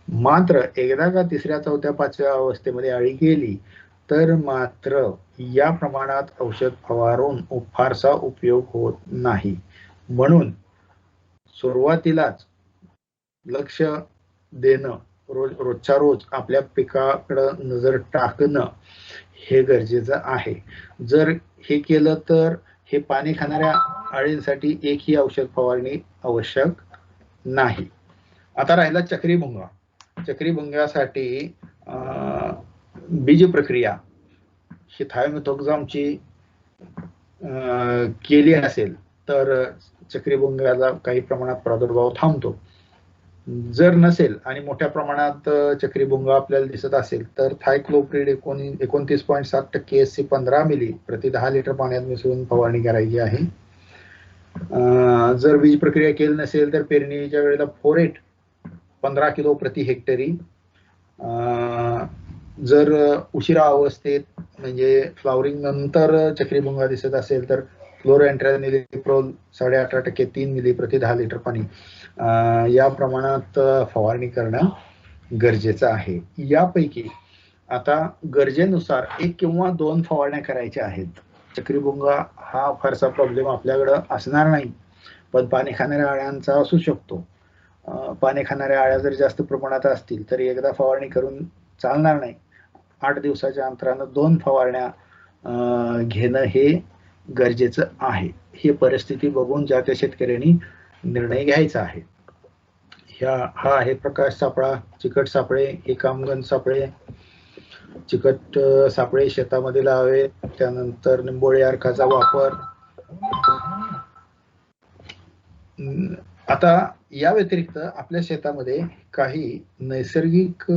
मात्र एकदा का 3ऱ्या 4थ्या 5व्या अवस्थेमध्ये अळी गेली तर मात्र या प्रमाणात औषध फवारून फारसा उपयोग होत नाही. म्हणून सुरुवातीलाच लक्ष देणं, रोजच्या रोज आपल्या पिकाकडं नजर टाकणं हे गरजेचं आहे. जर हे केलं तर हे पाणी खाणाऱ्या अळींसाठी एकही औषध फवारणी आवश्यक नाही. आता राहिला चक्री भुंगा. चक्री भुंग्यासाठी बीज प्रक्रिया ही थायोमेथोक्झामची केली असेल तर चक्री भुंग्याला काही प्रमाणात प्रादुर्भाव थांबतो. जर नसेल आणि मोठ्या प्रमाणात चक्री भुंगा आपल्याला दिसत असेल तर थायक्लोप्रिड 29.7% SC 15 मिली प्रति 10 लिटर पाण्यात मिसळून फवारणी करायची आहे. जर बीज प्रक्रिया केली नसेल तर पेरणीच्या वेळेला फोरेट 15 किलो प्रति हेक्टरी. जर उशिरा अवस्थेत म्हणजे फ्लावरिंग नंतर चक्री भुंगा दिसत असेल तर क्लोरॅन्ट्रेनिलिप्रोल 18.5% 3 मिली प्रति 10 लिटर पाणी या प्रमाणात फवारणी करणं गरजेचं आहे. यापैकी आता गरजेनुसार 1 किंवा 2 फवारण्या करायच्या आहेत. चक्री भुंगा हा फारसा प्रॉब्लेम आपल्याकडं असणार नाही, पण पाने खाणाऱ्या अळ्यांचा असू शकतो. पाने खाणाऱ्या अळ्या जर जास्त प्रमाणात असतील तर एकदा फवारणी करून चालणार नाही. 8 दिवसाच्या अंतरानं 2 फवारण्या घेणं हे गरजेचं आहे. ही परिस्थिती बघून ज्या त्या शेतकऱ्यांनी निर्णय घ्यायचा आहे. हा आहे प्रकाश सापळा, चिकट सापळे, एकामगन सापळे. चिकट सापळे शेतामध्ये लावावे. त्यानंतर निंबोळी अर्काचा वापर. आता या व्यतिरिक्त आपल्या शेतामध्ये काही नैसर्गिक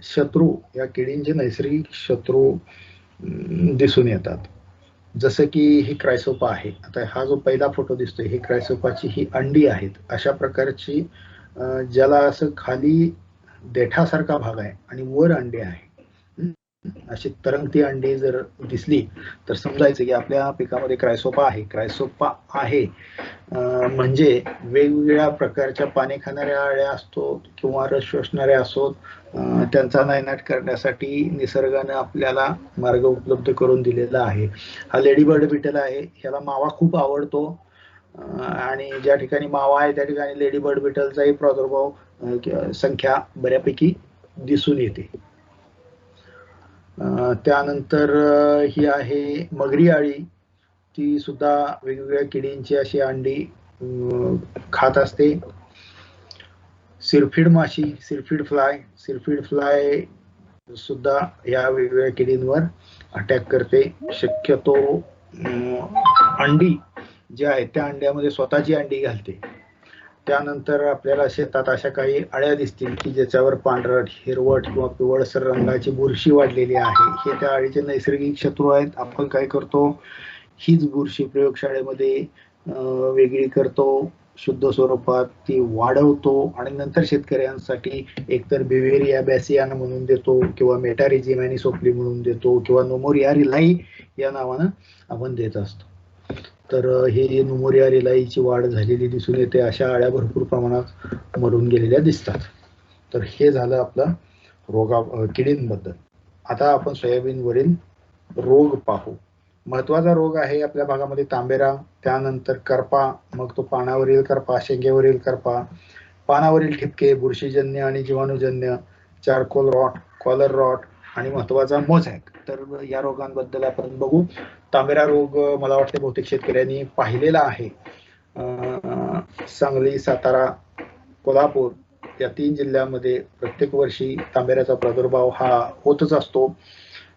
शत्रू, या किडींचे नैसर्गिक शत्रू दिसून येतात. जसं की ही क्रायसोपा आहे. आता हा जो पहिला फोटो दिसतोय ही क्रायसोपाची ही अंडी आहेत. अशा प्रकारची ज्याला असं खाली देठासारखा भाग आहे आणि वर अंडे आहे, अशी तरंगती अंडी जर दिसली तर समजायचं की आपल्या पिकामध्ये क्रायसोपा आहे. क्रायसोपा आहे म्हणजे वेगवेगळ्या प्रकारच्या पाणी खाणाऱ्या अळ्या असतो किंवा रस शोषणाऱ्या असोत, त्यांचा नायनाट करण्यासाठी निसर्गाने आपल्याला मार्ग उपलब्ध करून दिलेला आहे. हा लेडीबर्ड बिटल आहे. ह्याला मावा खूप आवडतो आणि ज्या ठिकाणी मावा आहे त्या ठिकाणी लेडीबर्ड बिटलचाही प्रादुर्भाव संख्या बऱ्यापैकी दिसून येते. त्यानंतर ही आहे मगरी आळी. ती सुद्धा वेगवेगळ्या किडींची अशी अंडी खात असते. सिरफिड माशी, सिरफिड फ्लाय सुद्धा या वेगवेगळ्या किडींवर अटॅक करते. शक्यतो अंडी ज्या आहेत त्या अंड्यामध्ये स्वतःची अंडी घालते. त्यानंतर आपल्याला शेतात अशा काही अळ्या दिसतील की ज्याच्यावर पांढरट, हिरवट किंवा पिवळसर रंगाची बुरशी वाढलेली आहे. हे त्या अळीचे नैसर्गिक शत्रू आहेत. आपण काय करतो, हीच बुरशी प्रयोगशाळेमध्ये वेगळी करतो, शुद्ध स्वरूपात ती वाढवतो आणि नंतर शेतकऱ्यांसाठी एकतर बिव्हेरिया बॅसियाना म्हणून देतो किंवा मेटारिझिम ॲनिसोप्ली म्हणून देतो किंवा नोमोरिया रिलाई या नावानं आपण देत असतो. तर हे नोमोरिया रिलाईची वाढ झालेली दिसून येते. अशा अळ्या भरपूर प्रमाणात मरून गेलेल्या दिसतात. तर हे झालं आपलं किडींबद्दल. आता आपण सोयाबीनवरील रोग पाहू. महत्वाचा रोग आहे आपल्या भागामध्ये तांबेरा, त्यानंतर करपा, मग तो पानावरील करपा, शेंगेवरील करपा, पानावरील ठिपके, बुरशीजन्य आणि जीवाणूजन्य, चारकोल रॉट, कॉलर रॉट आणि महत्वाचा मोझॅक. तर या रोगांबद्दल आपण बघू. तांबेरा रोग मला वाटते बहुतेक शेतकऱ्यांनी पाहिलेला आहे. सांगली, सातारा, कोल्हापूर या 3 जिल्ह्यांमध्ये प्रत्येक वर्षी तांबेऱ्याचा प्रादुर्भाव हा होतच असतो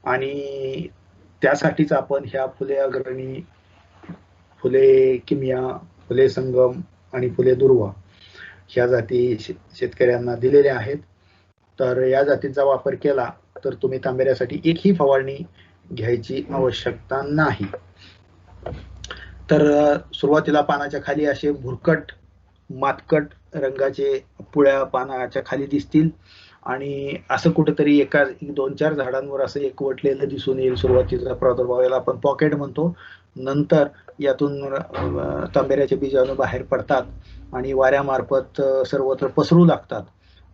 आणि त्यासाठीच आपण ह्या फुले अग्रणी, फुले किमिया, फुले संगम आणि फुले दुर्वा ह्या जाती शेतकऱ्यांना दिलेल्या आहेत. तर या जातींचा वापर केला तर तुम्ही तांबेऱ्यासाठी एकही फवारणी घ्यायची आवश्यकता नाही. तर सुरुवातीला पानाच्या खाली असे भुरकट, मातकट रंगाचे पुळ्या पानाच्या खाली दिसतील आणि असं कुठेतरी एका 2-4 झाडांवर असं एकवटलेलं दिसून येईल. सुरुवातीचा प्रादुर्भाव याला आपण पॉकेट म्हणतो. नंतर यातून तांबेऱ्याचे बीजाणू बाहेर पडतात आणि वाऱ्यामार्फत सर्वत्र पसरू लागतात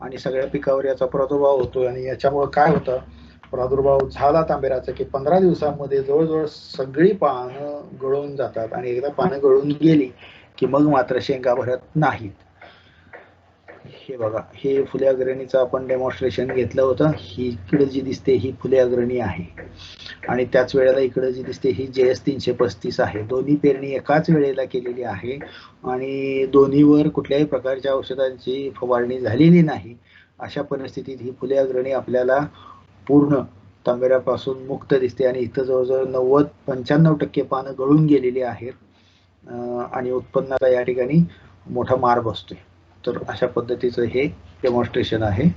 आणि सगळ्या पिकावर याचा प्रादुर्भाव होतो. आणि याच्यामुळे काय होतं, प्रादुर्भाव झाला तांबेराचा की 15 दिवसांमध्ये जवळजवळ सगळी पानं गळून जातात आणि एकदा पानं गळून गेली की मग मात्र शेंगा भरत नाहीत. हे बघा, हे फुले अग्रणीचं आपण डेमॉन्स्ट्रेशन घेतलं होतं. ही इकडे जी दिसते ही फुले अग्रणी आहे आणि त्याच वेळेला इकडे जी दिसते ही JS 335 आहे. दोन्ही पेरणी एकाच वेळेला केलेली आहे आणि दोन्हीवर कुठल्याही प्रकारच्या औषधांची फवारणी झालेली नाही. अशा परिस्थितीत ही फुले अग्रणी आपल्याला पूर्ण तांबेऱ्यापासून मुक्त दिसते आणि इथं जवळजवळ 90-95% पानं गळून गेलेली आहेत आणि उत्पन्नाला या ठिकाणी मोठा मार बसतोय. तर अशा पद्धतीचं हे डेमॉन्स्ट्रेशन आहे.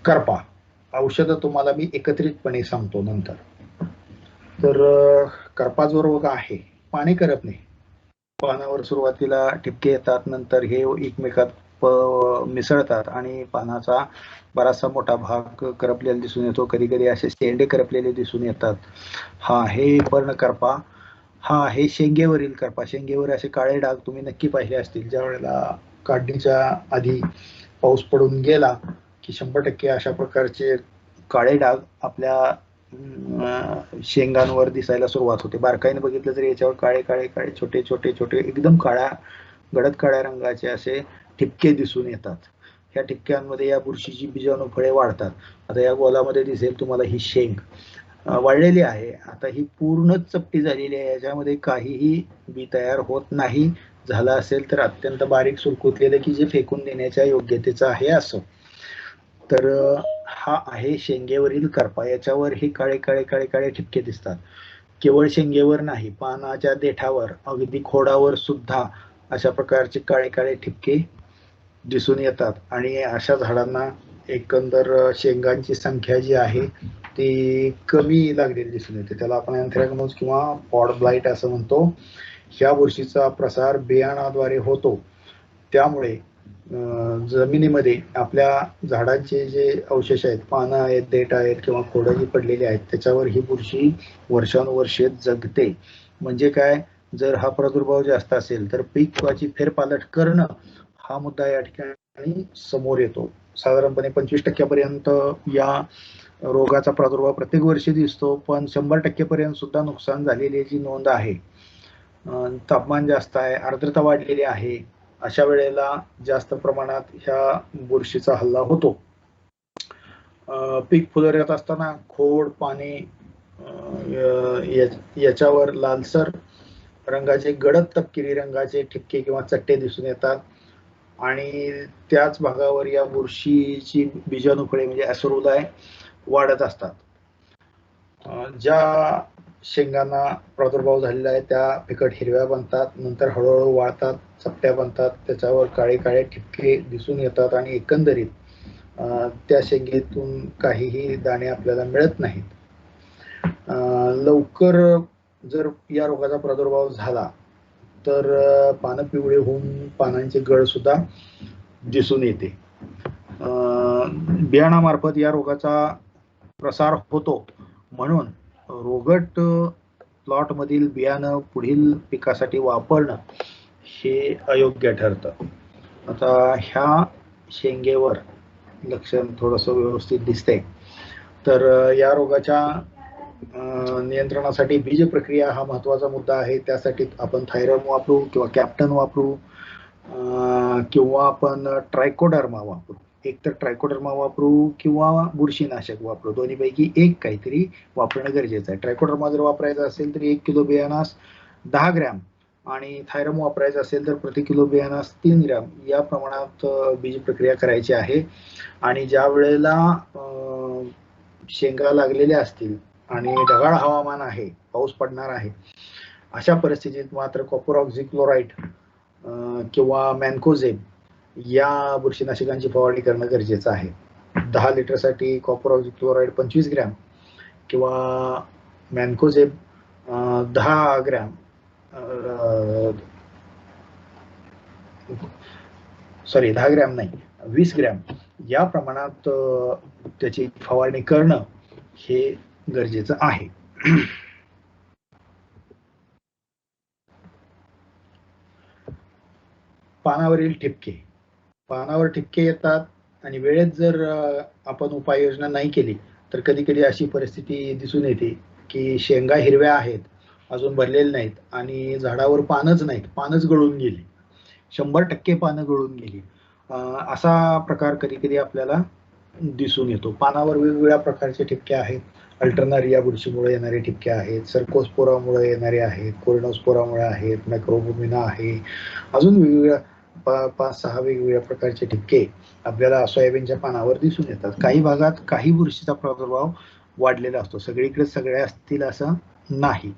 करपा औषध तुम्हाला मी एकत्रितपणे सांगतो नंतर. तर करपा जो रोग आहे, पाने करपणे, पानावर सुरुवातीला ठिपके येतात, नंतर हे एकमेकात मिसळतात आणि पानाचा बराचसा मोठा भाग करपलेला दिसून येतो. कधी कधी असे शेंडे करपलेले दिसून येतात. हा आहे पर्णकरपा. हा आहे शेंगेवरील करपा. शेंगेवर असे काळे डाग तुम्ही नक्की पाहिले असतील. ज्या वेळेला काढणीच्या आधी पाऊस पडून गेला की 100% अशा प्रकारचे काळे डाग आपल्या शेंगांवर दिसायला सुरुवात होते. बारकाईने बघितलं तरी याच्यावर काळे काळे काळे छोटे छोटे छोटे एकदम गडद काळ्या रंगाचे असे ठिपके दिसून येतात. ह्या ठिपक्यांमध्ये या बुरशीची बीजाणू फळे वाढतात. आता या गोलामध्ये दिसेल तुम्हाला ही शेंग वाढलेली आहे. आता ही पूर्णच चपटी झालेली आहे. याच्यामध्ये काहीही बी तयार होत नाही. झालं असेल तर अत्यंत बारीक सुरकुतलेलं की जे फेकून देण्याच्या योग्यतेचं आहे असं. तर हा आहे शेंगेवरील करपा. याच्यावर हे काळे काळे काळे काळे ठिपके दिसतात. केवळ शेंगेवर नाही, पानाच्या देठावर, अगदी खोडावर सुद्धा अशा प्रकारचे काळे काळे ठिपके दिसून येतात आणि अशा झाडांना एकंदर शेंगांची संख्या जी आहे ती कमी लागलेली दिसून येते. त्याला आपण अँथ्रॅकनोज किंवा पॉड ब्लाइट असं म्हणतो. ह्या बुरशीचा प्रसार बियाणाद्वारे होतो. त्यामुळे जमिनीमध्ये आपल्या झाडांचे जे अवशेष आहेत, पानं आहेत, देठ आहेत किंवा खोडं जी पडलेली आहेत, त्याच्यावर ही बुरशी वर्षानुवर्षे जगते. म्हणजे काय, जर हा प्रादुर्भाव जास्त असेल तर पिकाची फेरपालट करणं हा मुद्दा या ठिकाणी समोर येतो. साधारणपणे 25% पर्यंत या रोगाचा प्रादुर्भाव प्रत्येक वर्षी दिसतो, पण 100% पर्यंत सुद्धा नुकसान झालेली जी नोंद आहे. तापमान जास्त आहे, आर्द्रता वाढलेली आहे, अशा वेळेला जास्त प्रमाणात ह्या बुरशीचा हल्ला होतो. पीक फुलोऱ्यात असताना खोड, पाने याच्यावर लालसर रंगाचे गडद तपकिरी रंगाचे ठिपके किंवा चट्टे दिसून येतात आणि त्याच भागावर या बुरशीची बीजाणुफळे म्हणजे ॲसोरुदाय वाढत असतात. ज्या शेंगांना प्रादुर्भाव झालेला आहे त्या फिकट हिरव्या बनतात, नंतर हळूहळू वाळतात, चपट्या बनतात, त्याच्यावर काळे काळे ठिपके दिसून येतात आणि एकंदरीत त्या शेंगेतून काहीही दाणे आपल्याला मिळत नाहीत. लवकर जर या रोगाचा प्रादुर्भाव झाला तर पानं पिवळे होऊन पानांचे गळ सुद्धा दिसून येते. बियाणामार्फत या रोगाचा प्रसार होतो, म्हणून रोगट प्लॉट मधील बियाणं पुढील पिकासाठी वापरणं हे अयोग्य ठरतं. आता ह्या शेंगेवर लक्षण थोडंसं व्यवस्थित दिसतंय. तर या रोगाच्या नियंत्रणासाठी बीज प्रक्रिया हा महत्वाचा मुद्दा आहे. त्यासाठी आपण थायरम वापरू किंवा कॅप्टन वापरू किंवा आपण ट्रायकोडर्मा वापरू. एक तर ट्रायकोडर्मा वापरू किंवा बुरशीनाशक वापरू, दोन्हीपैकी एक काहीतरी वापरणं गरजेचं आहे. ट्रायकोडर्मा जर वापरायचा असेल तर 1 किलो बियाणास 10 ग्रॅम आणि थायरम वापरायचं असेल तर प्रति किलो बियाणास 3 ग्रॅम या प्रमाणात बीज प्रक्रिया करायची आहे. आणि ज्या वेळेला शेंगा लागलेल्या असतील आणि ढगाळ हवामान आहे, पाऊस पडणार आहे, अशा परिस्थितीत मात्र कॉपर ऑक्झिक्लोराइड किंवा मॅन्कोझेब या बुरशीनाशकांची फवारणी करणं गरजेचं आहे. 10 लिटरसाठी कॉपर ऑक्झिक्लोराइड 25 ग्रॅम किंवा मॅन्कोझेब 10 ग्रॅम 10 ग्रॅम नाही 20 ग्रॅम या प्रमाणात त्याची फवारणी करणं हे गरजेचं आहे. पानावरील ठिपके, पानावर ठिपके येतात आणि वेळेत जर आपण उपाययोजना नाही केली तर कधी कधी अशी परिस्थिती दिसून येते की शेंगा हिरव्या आहेत, अजून भरलेल्या नाहीत आणि झाडावर पानच नाहीत, पानच गळून गेली, 100% पानं गळून गेली. असा प्रकार कधी कधी आपल्याला दिसून येतो. पानावर वेगवेगळ्या प्रकारचे ठिपके आहेत. अल्टरनारिया बुरशीमुळे येणारे ठिपके आहेत, सर्कोस्पोरामुळे येणारे आहेत, कोरिनोस्पोरामुळे आहेत, मॅक्रोबोमिना आहे, अजून वेगवेगळ्या 5-6 वेगवेगळ्या प्रकारचे ठिपके आपल्याला सोयाबीनच्या पानावर दिसून येतात. काही भागात काही बुरशीचा प्रादुर्भाव वाढलेला असतो, सगळीकडे सगळ्या असतील असं नाही.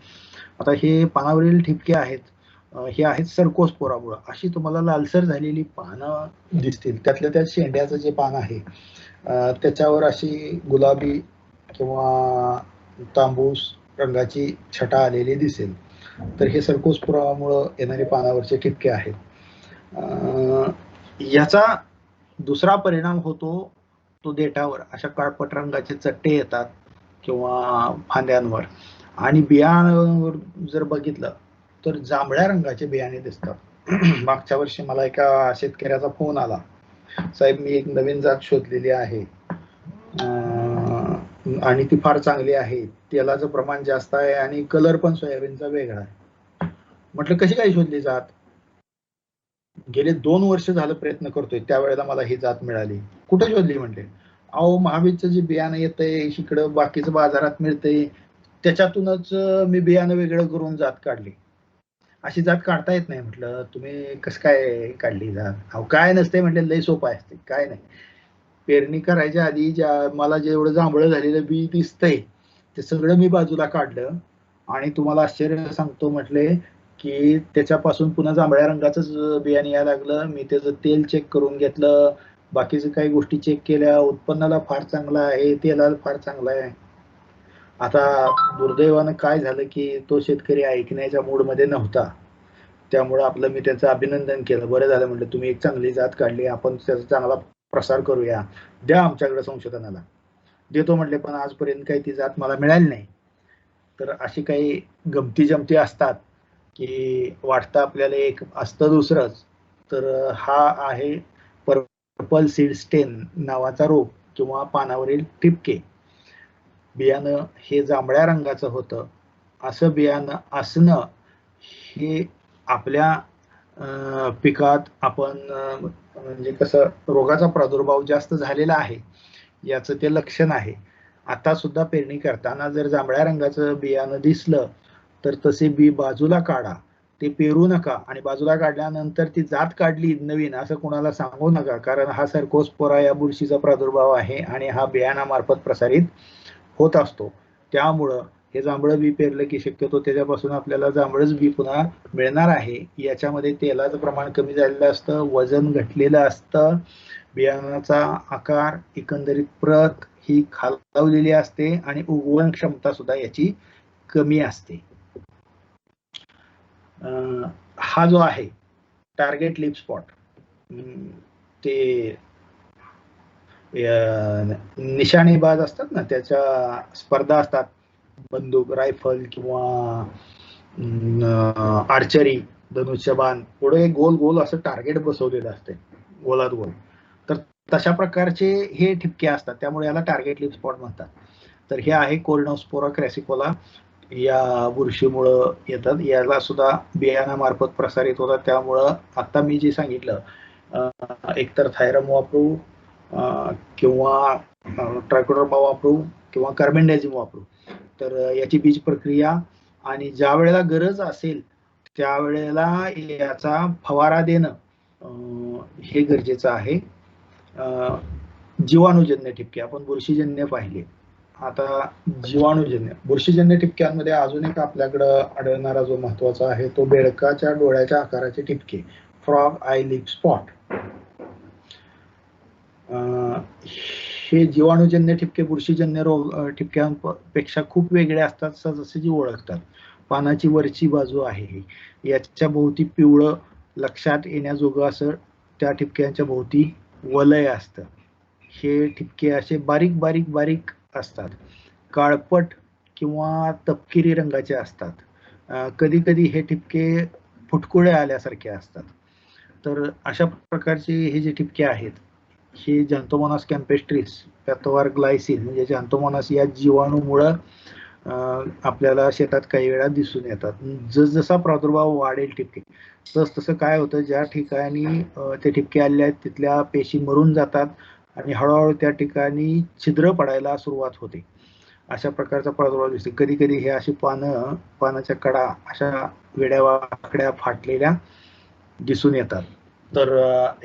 आता हे पानावरील ठिपके आहेत, हे आहेत सर्कोस्पोरामुळे. अशी तुम्हाला लालसर झालेली पानं दिसतील. त्यातल्या त्यात शेंड्याचं जे पान आहे त्याच्यावर अशी गुलाबी किंवा तांबूस रंगाची छटा आलेली दिसेल, तर हे सर्कोस्पोरामुळे येणारे पानावरचे ठिपके आहेत. याचा दुसरा परिणाम होतो तो देठावर अशा काळपट रंगाचे चट्टे येतात किंवा फांद्यांवर, आणि बियाणावर जर बघितलं तर जांभळ्या रंगाचे बियाणे दिसतात. मागच्या वर्षी मला एका शेतकऱ्याचा फोन आला, साहेब मी एक नवीन जात शोधलेली आहे आणि ती फार चांगली आहे, तेलाचं प्रमाण जास्त आहे आणि कलर पण सोयाबीनचा वेगळा आहे. म्हटलं कशी काय शोधली जात? गेले 2 वर्ष झालं प्रयत्न करतोय, त्यावेळेला मला ही जात मिळाली. कुठे शोधली म्हटले? अहो महाबीजचं जे बियाणं येतंय इकडं बाकीचं बाजारात मिळतंय, त्याच्यातूनच मी बियाणं वेगळं करून जात काढली. अशी जात काढता येत नाही. म्हटलं तुम्ही कसं काय काढली जात? अहो काय नसते म्हटलं, लय सोपं असते, काय नाही. पेरणी करायच्या आधी मला जेवढं जांभळं झालेलं बी दिसतंय ते सगळं मी बाजूला काढलं आणि तुम्हाला आश्चर्य सांगतो म्हटले की त्याच्यापासून पुन्हा जांभळ्या रंगाचंच बियाणे यायला लागलं. मी त्याचं तेल चेक करून घेतलं, बाकीच्या काही गोष्टी चेक केल्या, उत्पन्नाला फार चांगला आहे, तेलाला फार चांगला आहे. आता दुर्दैवानं काय झालं की तो शेतकरी ऐकण्याच्या मूडमध्ये नव्हता, त्यामुळे आपलं मी त्याचं अभिनंदन केलं. बरं झालं म्हटलं, तुम्ही एक चांगली जात काढली, आपण त्याचा चांगला प्रसार करूया, द्या आमच्याकडे संशोधनाला. देतो म्हटले, पण आजपर्यंत काही ती जात मला मिळाली नाही. तर अशी काही गमती जमती असतात की वाटतं आपल्याला एक असतं दुसरंच. तर हा आहे पर्पल सीड स्टेन नावाचा रोग किंवा पानावरील ठिपके. बियाणं हे जांभळ्या रंगाचं होतं. असं बियाणं असणं हे आपल्या पिकात आपण म्हणजे कसं रोगाचा प्रादुर्भाव जास्त झालेला आहे याचं ते लक्षण आहे. आता सुद्धा पेरणी करताना जर जांभळ्या रंगाचं बियाणं दिसलं तर तसे बी बाजूला काढा, ते पेरू नका. आणि बाजूला काढल्यानंतर ती जात काढली नवीन असं कोणाला सांगू नका, कारण हा सर्कोस्पोरा या बुरशीचा प्रादुर्भाव आहे आणि हा बियाणामार्फत प्रसारित होत असतो. त्यामुळं हे जांभळं बी पेरलं की शक्यतो त्याच्यापासून आपल्याला जांभळच बी पुन्हा मिळणार आहे. याच्यामध्ये तेलाचं प्रमाण कमी झालेलं असतं, वजन घटलेलं असतं, बियाणाचा आकार, एकंदरीत प्रत ही खालावलेली असते आणि उगवण क्षमता सुद्धा याची कमी असते. हा जो आहे टार्गेट लिप स्पॉट, ते निशाणेबाज असतात ना, त्याच्या स्पर्धा असतात, बंदूक, रायफल किंवा आर्चरी, धनुष्यबाण, पुढे गोल गोल असं टार्गेट बसवलेलं असते गोलात गोल. तर तशा प्रकारचे हे ठिपके असतात, त्यामुळे याला टार्गेट लिप स्पॉट म्हणतात. तर हे आहे कोर्नोस्पोरा क्रॅसिकोला, या बुरशीमुळं येतात. याला सुद्धा बियाणामार्फत प्रसारित होतात. त्यामुळं आता मी जे सांगितलं, एकतर थायरम वापरू किंवा ट्रायकोडर्मा वापरू किंवा कार्बेंडाझिम वापरू. तर याची बीज प्रक्रिया आणि ज्या वेळेला गरज असेल त्यावेळेला याचा फवारा देणं हे गरजेचं आहे. जीवाणूजन्य ठिपके, आपण बुरशीजन्य पाहिले, आता जीवाणूजन्य बुरशीजन्य ठिपक्यांमध्ये अजून एक आपल्याकडं आढळणारा जो महत्वाचा आहे तो बेडकाच्या डोळ्याच्या आकाराचे ठिपके, फ्रॉग आय लिप स्पॉट. हे जीवाणूजन्य ठिपके बुरशीजन्य रोग ठिपक्यांपेक्षा खूप वेगळे असतात, सहजासहजी ओळखतात. पानाची वरची बाजू आहे याच्या भोवती पिवळं लक्षात येण्याजोगं असं त्या ठिपक्यांच्या भोवती वलय असतं. हे ठिपके असे बारीक बारीक बारीक असतात, काळपट किंवा तपकिरी रंगाचे असतात. कधी कधी हे ठिपके फुटकुळे आल्यासारखे असतात. तर अशा प्रकारचे हे जे ठिपके आहेत हे झॅन्थोमोनास कॅम्पेस्ट्रिस पॅथोवार ग्लायसिन म्हणजे झॅन्थोमोनास या जीवाणूमुळं आपल्याला शेतात काही वेळा दिसून येतात. जसजसा प्रादुर्भाव वाढेल ठिपके तसं काय होतं, ज्या ठिकाणी ते ठिपके आलेले आहेत तिथल्या पेशी मरून जातात आणि हळूहळू त्या ठिकाणी छिद्र पडायला सुरुवात होते. अशा प्रकारचा प्रादुर्भाव दिसतो. कधी कधी हे अशी पानाच्या कडा अशा वेड्या वाकड्या फाटलेल्या दिसून येतात. तर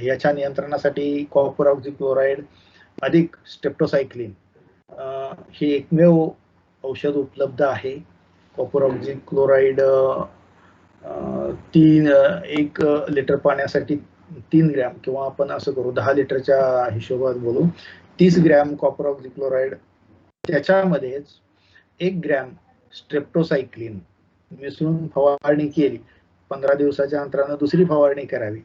याच्या नियंत्रणासाठी कॉपर ऑक्झिक्लोराइड अधिक स्टेप्टोसायक्लिन हे एकमेव औषध उपलब्ध आहे. कॉपर ऑक्झिक्लोराइड 1 लिटर पाण्यासाठी 3 ग्रॅम, किंवा आपण असं करू 10 लिटरच्या हिशोबात बोलू, 30 ग्रॅम कॉपर ऑक्झिक्लोराइड, त्याच्यामध्येच 1 ग्रॅम स्ट्रेप्टोसायक्लिन मिसळून फवारणी केली, 15 दिवसाच्या अंतरानं दुसरी फवारणी करावी,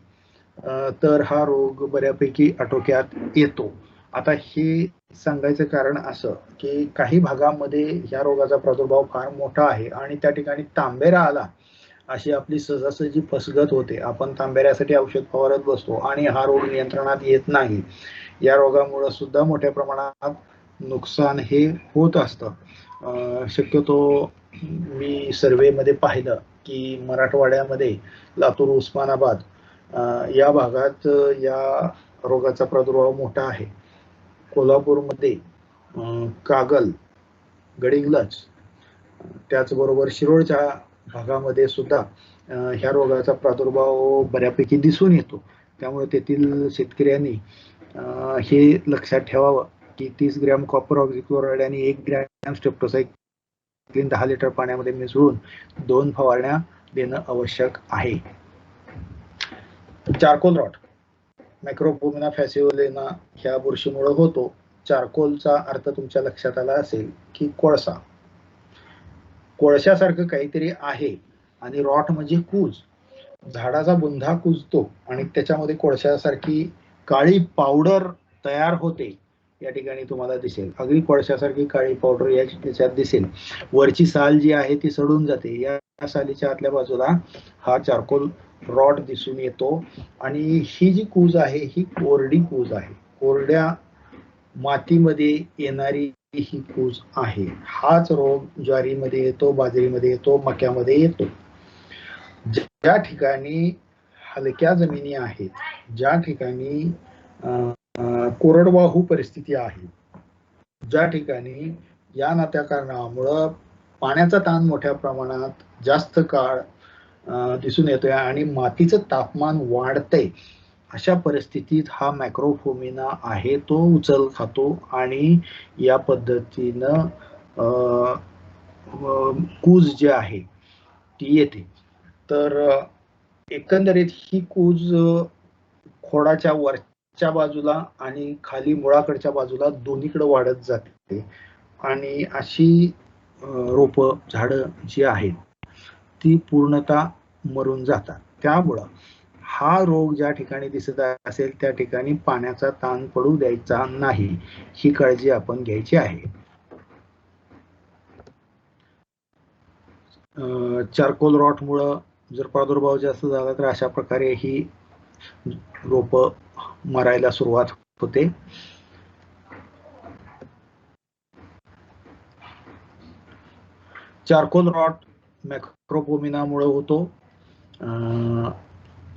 तर हा रोग बऱ्यापैकी आटोक्यात येतो. आता हे सांगायचं कारण असं की काही भागामध्ये ह्या रोगाचा प्रादुर्भाव फार मोठा आहे आणि त्या ठिकाणी तांबेरा आला अशी आपली सहजासहजी फसगत होते. आपण तांबेऱ्यासाठी औषध फवारत बसतो आणि हा रोग नियंत्रणात येत नाही. या रोगामुळे सुद्धा मोठ्या प्रमाणात नुकसान हे होत असतं. शक्यतो मी सर्वेमध्ये पाहिलं की मराठवाड्यामध्ये लातूर, उस्मानाबाद या भागात या रोगाचा प्रादुर्भाव मोठा आहे. कोल्हापूरमध्ये कागल, गडिंग्लज, त्याचबरोबर शिरोळच्या भागामध्ये सुद्धा ह्या रोगाचा प्रादुर्भाव बऱ्यापैकी दिसून येतो. त्यामुळे तेथील शेतकऱ्यांनी हे लक्षात ठेवावं की 30 ग्रॅम कॉपर ऑक्झिक्लोराइड आणि 1 ग्रॅम स्ट्रेप्टोसायक्लिन 10 लिटर पाण्यामध्ये मिसळून 2 फवारण्या देणं आवश्यक आहे. चारकोल रॉट, मॅक्रोपोमिना फॅसिओलेना ह्या बुरशीमुळे होतो. चारकोलचा अर्थ तुमच्या लक्षात आला असेल की कोळसा, कोळशासारखं काहीतरी आहे. आणि रॉट म्हणजे कूज, झाडाचा बुंधा कुजतो आणि त्याच्यामध्ये कोळशासारखी काळी पावडर तयार होते. या ठिकाणी तुम्हाला दिसेल अगदी कोळशासारखी काळी पावडर याच्यात दिसेल. वरची साल जी आहे ती सडून जाते. या सालीच्या आतल्या बाजूला हा चारकोल रॉड दिसून येतो. आणि ही जी कूज आहे ही कोरडी कूज आहे, कोरड्या मातीमध्ये येणारी ही कूज आहे. हाच रोग ज्वारीमध्ये येतो, बाजरीमध्ये येतो, मक्यामध्ये येतो. ज्या ठिकाणी हलक्या जमिनी आहेत, ज्या ठिकाणी कोरडवाहू परिस्थिती आहे, ज्या ठिकाणी या नात्या कारणामुळं पाण्याचा ताण मोठ्या प्रमाणात जास्त काळ दिसून येतोय आणि मातीचं तापमान वाढतंय, अशा परिस्थितीत हा मॅक्रोफोमिना आहे तो उचल खातो आणि या पद्धतीनं कूज जी आहे ती येते. तर एकंदरीत ही कूज खोडाच्या वरच्या बाजूला आणि खाली मुळाकडच्या बाजूला दोन्हीकडे वाढत जाते आणि अशी रोपं झाडं जी आहेत ती पूर्णतः मरून जातात. त्यामुळं हा रोग ज्या ठिकाणी दिसत असेल त्या ठिकाणी पाण्याचा ताण पडू द्यायचा नाही, ही काळजी आपण घ्यायची आहे. चारकोल रॉट मुळे जर प्रादुर्भाव जास्त झाला तर अशा प्रकारे ही रोप मरायला सुरुवात होते. चारकोल रॉट मॅक्रोपोमिनामुळे होतो.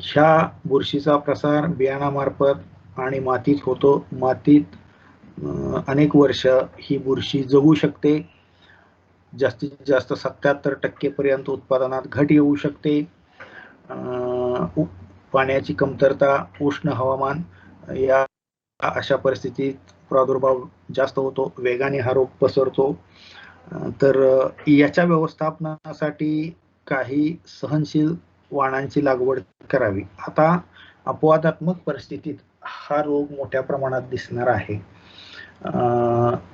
ह्या बुरशीचा प्रसार बियाणामार्फत आणि मातीत होतो. मातीत अनेक वर्ष ही बुरशी जगू शकते. जास्तीत जास्त 77% पर्यंत उत्पादनात घट येऊ शकते. पाण्याची कमतरता, उष्ण हवामान या अशा परिस्थितीत प्रादुर्भाव जास्त होतो, वेगाने हा रोग पसरतो. तर याच्या व्यवस्थापनासाठी काही सहनशील वाणांची लागवड करावी. आता अपवादात्मक परिस्थितीत हा रोग मोठ्या प्रमाणात दिसणार आहे.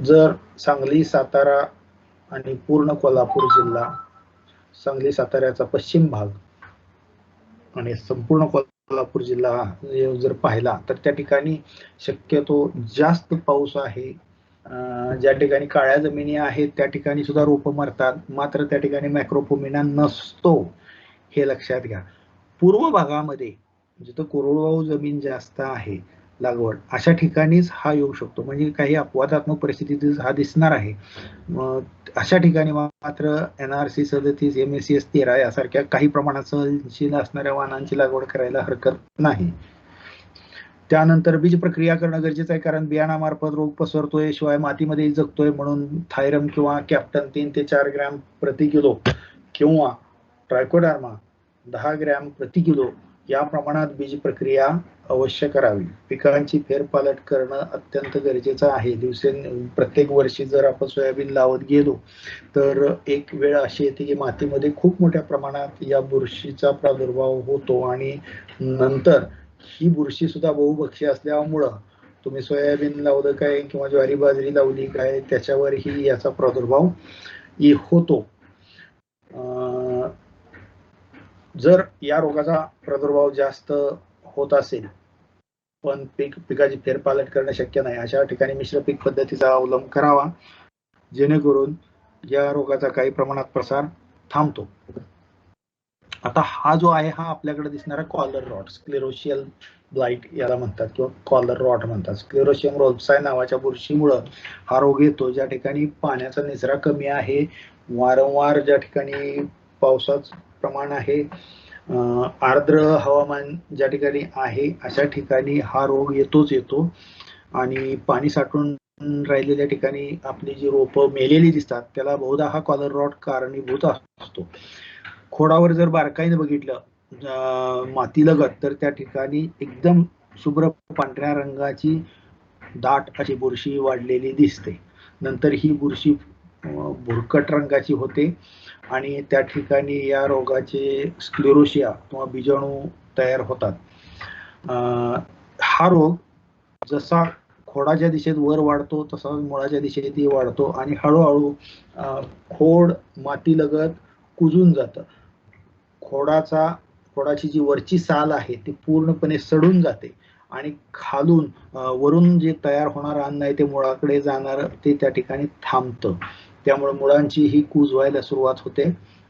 जर सांगली, सातारा आणि पूर्ण कोल्हापूर जिल्हा, सांगली साताऱ्याचा पश्चिम भाग आणि संपूर्ण कोल्हापूर जिल्हा जर पाहिला तर त्या ठिकाणी शक्यतो जास्त पाऊस आहे. ज्या ठिकाणी काळ्या जमिनी आहेत त्या ठिकाणी सुद्धा रोपं मरतात, मात्र त्या ठिकाणी मॅक्रोपोमिना नसतो, हे लक्षात घ्या. पूर्व भागामध्ये जिथं कोरडवाहू जमीन जास्त आहे लागवड, अशा ठिकाणीच हा येऊ शकतो. म्हणजे काही अपवादात्मक परिस्थितीत हा दिसणार आहे. अशा ठिकाणी मात्र NRC 37, MACS 13 यासारख्या काही प्रमाणात सहनशील असणाऱ्या वाहनांची लागवड करायला हरकत नाही. त्यानंतर बीज प्रक्रिया करणं गरजेचं आहे, कारण बियाणामार्फत रोग पसरतोय, शिवाय मातीमध्ये जगतोय. म्हणून थायरम किंवा कॅप्टन 3 ते 4 ग्रॅम प्रति किलो किंवा ट्रायकोडर्मा 10 ग्रॅम प्रति किलो या प्रमाणात बीज प्रक्रिया अवश्य करावी. पिकांची फेरपालट करणं अत्यंत गरजेचं आहे. प्रत्येक वर्षी जर आपण सोयाबीन लावत गेलो तर एक वेळ अशी येते की मातीमध्ये खूप मोठ्या प्रमाणात या बुरशीचा प्रादुर्भाव होतो आणि नंतर ही बुरशी सुद्धा बहुभक्षी असल्यामुळं तुम्ही सोयाबीन लावलं काय किंवा ज्वारी बाजरी लावली काय त्याच्यावरही याचा प्रादुर्भाव होतो. जर या रोगाचा प्रादुर्भाव जास्त होत असेल पण पिकाची फेरपालट करणं शक्य नाही, अशा ठिकाणी मिश्र पीक पद्धतीचा अवलंब करावा, जेणेकरून या रोगाचा काही प्रमाणात प्रसार थांबतो. आता हा जो आहे हा आपल्याकडे दिसणारा कॉलर रॉट, स्क्लेरोशियल ब्लाइट याला म्हणतात किंवा कॉलर रॉट म्हणतात. स्क्लेरोशियम रोल्साय नावाच्या बुरशीमुळं हा रोग येतो. ज्या ठिकाणी पाण्याचा निचरा कमी आहे, वारंवार ज्या ठिकाणी पावसाचं प्रमाण आहे, आर्द्र हवामान ज्या ठिकाणी आहे, अशा ठिकाणी हा रोग येतो आणि पाणी साठून राहिलेल्या ठिकाणी आपली जी रोपं मेलेली दिसतात त्याला बहुधा हा कॉलर रॉट कारणीभूत असतो. खोडावर जर बारकाईने बघितलं मातीलगत तर त्या ठिकाणी एकदम शुभ्र पांढऱ्या रंगाची दाट अशी बुरशी वाढलेली दिसते. नंतर ही बुरशी भुरकट रंगाची होते आणि त्या ठिकाणी या रोगाचे स्क्लेरोशिया किंवा बीजाणू तयार होतात. हा रोग जसा खोडाच्या दिशेत वर वाढतो तसा मुळाच्या दिशेतही वाढतो आणि हळूहळू खोड माती लगत कुजून जातं. खोडाची जी वरची साल आहे ती पूर्णपणे सडून जाते आणि खालून वरून जे तयार होणार अन्न आहे ते मुळाकडे जाणार ते त्या ठिकाणी थांबतं. त्यामुळे मुळांची ही कूज व्हायला सुरुवात होते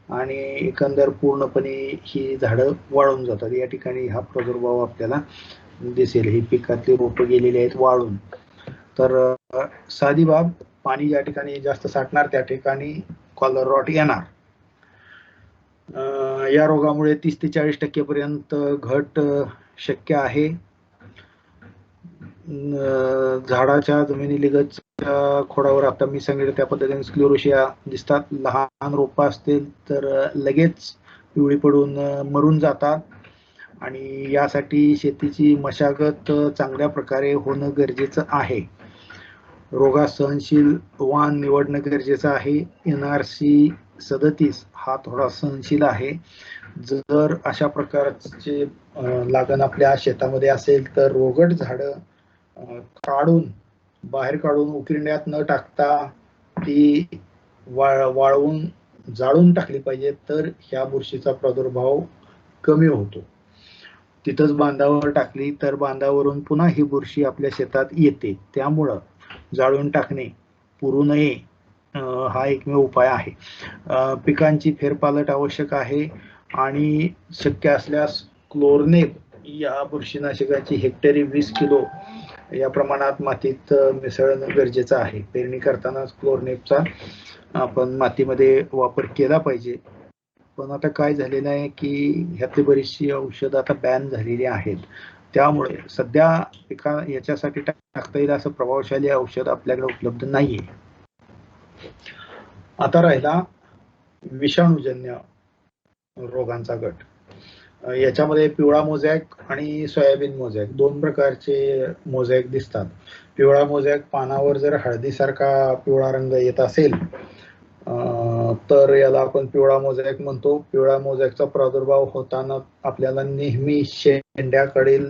आणि एकंदर पूर्णपणे ही झाडं वाळून जातात. या ठिकाणी हा प्रादुर्भाव आपल्याला दिसेल. ही पिकातली रोपं गेलेली आहेत वाळून. तर साधी बाब, पाणी ज्या ठिकाणी जास्त साठणार त्या ठिकाणी कॉलर रॉट येणार. या रोगामुळे 30 ते 40% पर्यंत घट शक्य आहे. झाडाच्या जमिनीलगतच्या खोडावर आता मी सांगितलं त्या पद्धतीने स्क्लेरोशिया दिसतात. लहान रोपं असतील तर लगेच पिवळी पडून मरून जातात आणि यासाठी शेतीची मशागत चांगल्या प्रकारे होणं गरजेचं आहे. रोगास सहनशील वाण निवडणं गरजेचं आहे. NRC 37 हा थोडा सहनशील आहे. जर अशा प्रकारचे लागण आपल्या शेतामध्ये असेल तर रोगट झाडं बाहेर काढून उकिरड्यात न टाकता ती वाळवून जाळून टाकली पाहिजे, तर ह्या बुरशीचा प्रादुर्भाव कमी होतो. तिथंच बांधावर टाकली तर बांधावरून पुन्हा ही बुरशी आपल्या शेतात येते. त्यामुळं जाळून टाकणे, पुरू नये हा एकमेव उपाय आहे. पिकांची फेरपालट आवश्यक आहे आणि शक्य असल्यास क्लोरनेप या बुरशीनाशकाची हेक्टरी 20 किलो या प्रमाणात मातीत मिसळणं गरजेचं आहे. पेरणी करताना क्लोरनेपचा आपण मातीमध्ये वापर केला पाहिजे. पण आता काय झालेलं आहे की ह्यातली बरीचशी औषधं आता बॅन झालेली आहेत. त्यामुळे सध्या याच्यासाठी टाकता येईल असं प्रभावशाली औषध आपल्याकडे उपलब्ध नाहीये. आता राहिला विषाणूजन्य रोगांचा गट. याच्यामध्ये पिवळा मोझॅक आणि सोयाबीन मोझॅक दोन प्रकारचे मोझॅक दिसतात. पिवळा मोझॅक पानावर जर हळदीसारखा पिवळा रंग येत असेल तर याला आपण पिवळा मोझॅक म्हणतो. पिवळा मोझॅकचा प्रादुर्भाव होताना आपल्याला नेहमी शेंड्याकडील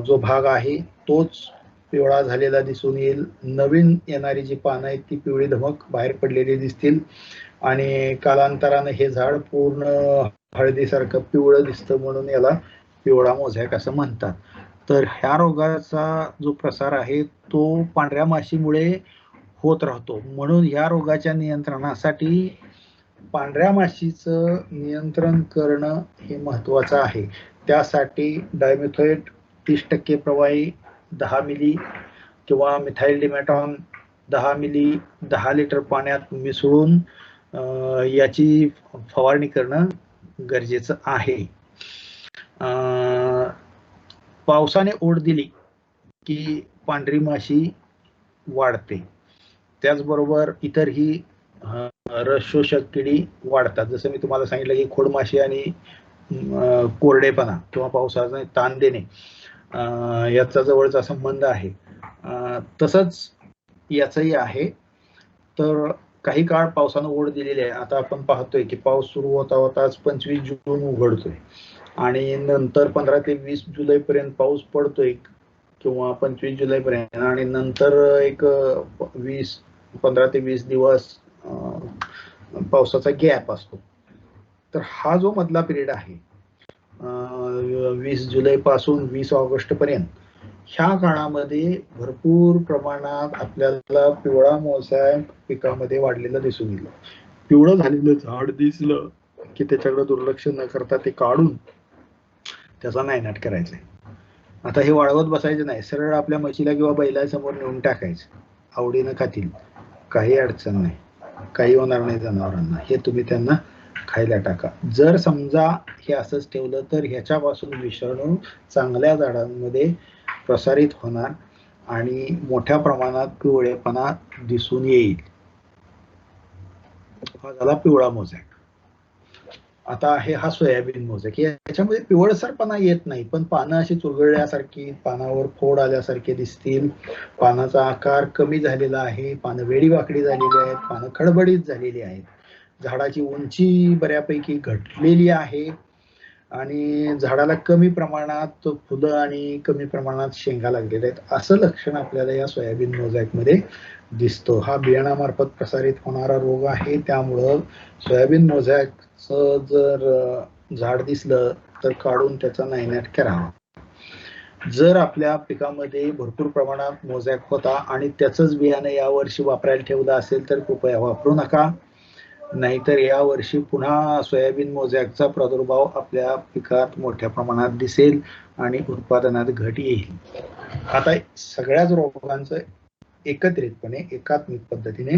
जो भाग आहे तोच पिवळा झालेला दिसून येईल. नवीन येणारी जी पानं आहेत ती पिवळी धमक बाहेर पडलेली दिसतील आणि कालांतरानं हे झाड पूर्ण हळदीसारखं पिवळं दिसतं, म्हणून याला पिवळा मोझॅक असं म्हणतात. तर ह्या रोगाचा जो प्रसार आहे तो पांढऱ्या माशीमुळे होत राहतो. म्हणून या रोगाच्या नियंत्रणासाठी पांढऱ्या माशीचं नियंत्रण करणं हे महत्वाचं आहे. त्यासाठी डायमिथोएट 30% प्रवाही 10 मिली किंवा मिथाइल डिमॅटॉन 10 मिली 10 लिटर पाण्यात मिसळून याची फवारणी करणं गरजेचं आहे. पावसाने ओढ दिली की पांढरी माशी वाढते. त्याचबरोबर इतरही रस शोषक किडी वाढतात. जसं मी तुम्हाला सांगितलं की खोडमाशी आणि कोरडेपणा किंवा पावसाचा ताण देणे याचा जवळचा संबंध आहे. तसंच याचंही आहे. तर काही काळ पावसानं ओढ दिलेली आहे. आता आपण पाहतोय की पाऊस सुरू होता होताच 25 जून उघडतोय आणि नंतर 15 ते 20 जुलैपर्यंत पाऊस पडतोय किंवा 25 जुलैपर्यंत आणि नंतर एक 15 ते 20 दिवस पावसाचा गॅप असतो. तर हा जो मधला पिरियड आहे 20 जुलै पासून 20 ऑगस्ट पर्यंत, ह्या काळामध्ये भरपूर प्रमाणात आपल्याला पिवळा मोझॅक पिकामध्ये वाढलेलं दिसून येईल. पिवळं झालेलं झाड दिसलं की त्याच्याकडे दुर्लक्ष न करता ते काढून त्याचा नायनाट करायचंय. आता हे वाळवत बसायचं नाही, सरळ आपल्या म्हशीला किंवा बैलासमोर नेऊन टाकायचं. आवडीनं खातील, काही अडचण नाही, काही होणार नाही जनावरांना. हे तुम्ही त्यांना खायला टाका. जर समजा हे असंच ठेवलं तर ह्याच्यापासून विषाणू चांगल्या झाडांमध्ये प्रसारित होणार आणि मोठ्या प्रमाणात पिवळेपणा दिसून येईल. हा झाला पिवळा मोझॅक. आता आहे हा सोयाबीन मोझॅक. याच्यामध्ये पिवळसरपणा येत नाही, पण पानं अशी चुरगळल्यासारखी, पानावर फोड आल्यासारखे दिसतील. पानाचा आकार कमी झालेला आहे, पानं वेडी वाकडी झालेली आहेत, पानं खडबडीत झालेली आहेत. झाडाची उंची बऱ्यापैकी घटलेली आहे आणि झाडाला कमी प्रमाणात फुलं आणि कमी प्रमाणात शेंगा लागलेल्या आहेत, असं लक्षण आपल्याला या सोयाबीन मोझॅक मध्ये दिसतो. हा बियाणामार्फत प्रसारित होणारा रोग आहे. त्यामुळं सोयाबीन मोझॅकचं जर झाड दिसलं तर काढून त्याचा नायनाट करावा. जर आपल्या पिकामध्ये भरपूर प्रमाणात मोझॅक होता आणि त्याचंच बियाणं यावर्षी वापरायला ठेवलं असेल तर कृपया वापरू नका, नाहीतर यावर्षी पुन्हा सोयाबीन मोझॅकचा प्रादुर्भाव आपल्या पिकात मोठ्या प्रमाणात दिसेल आणि उत्पादनात घट येईल. आता सगळ्याच रोगांचं एकत्रितपणे एकात्मिक पद्धतीने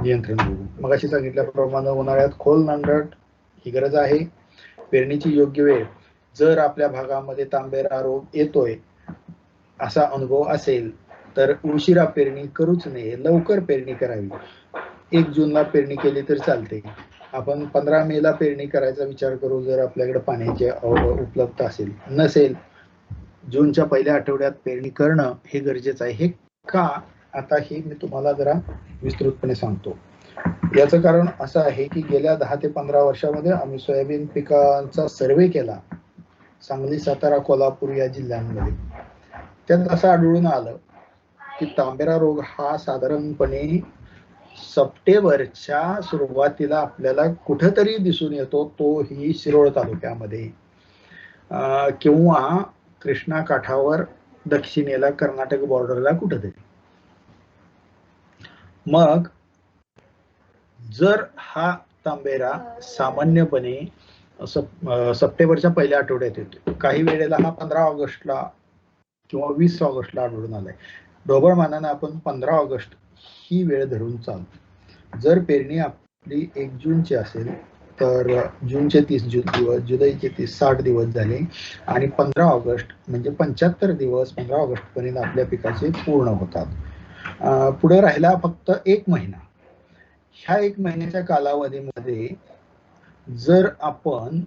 नियंत्रण करू. मगाशी सांगितल्याप्रमाणे उन्हाळ्यात खोल नांगरट ही गरज आहे. पेरणीची योग्य वेळ, जर आपल्या भागामध्ये तांबेरा रोग येतोय असा अनुभव असेल तर उशिरा पेरणी करूच नये, लवकर पेरणी करावी. 1 जूनला पेरणी केली तर चालते. आपण 15 मेला पेरणी करायचा विचार करू जर आपल्याकडे पाण्याची उपलब्धता असेल. नसेल, जूनच्या पहिल्या आठवड्यात पेरणी करणं हे गरजेचं आहे. हे का, आता हे मी तुम्हाला जरा विस्तृतपणे सांगतो. याचं कारण असं आहे की गेल्या 10 ते 15 वर्षामध्ये आम्ही सोयाबीन पिकांचा सर्वे केला सांगली, सातारा, कोल्हापूर या जिल्ह्यांमध्ये. त्यात असं आढळून आलं की तांबेरा रोग हा साधारणपणे सप्टेंबरच्या सुरुवातीला आपल्याला कुठंतरी दिसून येतो, तोही शिरोळ तालुक्यामध्ये किंवा कृष्णा काठावर दक्षिणेला कर्नाटक बॉर्डरला कुठंतरी. मग जर हा तांबेरा सामान्यपणे सप्टेंबरच्या पहिल्या आठवड्यात येतो, काही वेळेला हा 15 ऑगस्टला किंवा 20 ऑगस्टला आढळून आलाय. ढोबळ मानानं आपण 15 ऑगस्ट ही वेळ धरून चालतो. जर पेरणी आपली 1 जूनची असेल तर जूनचे 30 दिवस, जुलैचे 60 दिवस झाले आणि 15 ऑगस्ट म्हणजे 75 दिवस 15 ऑगस्ट पर्यंत आपल्या पिकाचे पूर्ण होतात. पुढे राहिला फक्त 1 महिना. ह्या 1 महिन्याच्या कालावधीमध्ये जर आपण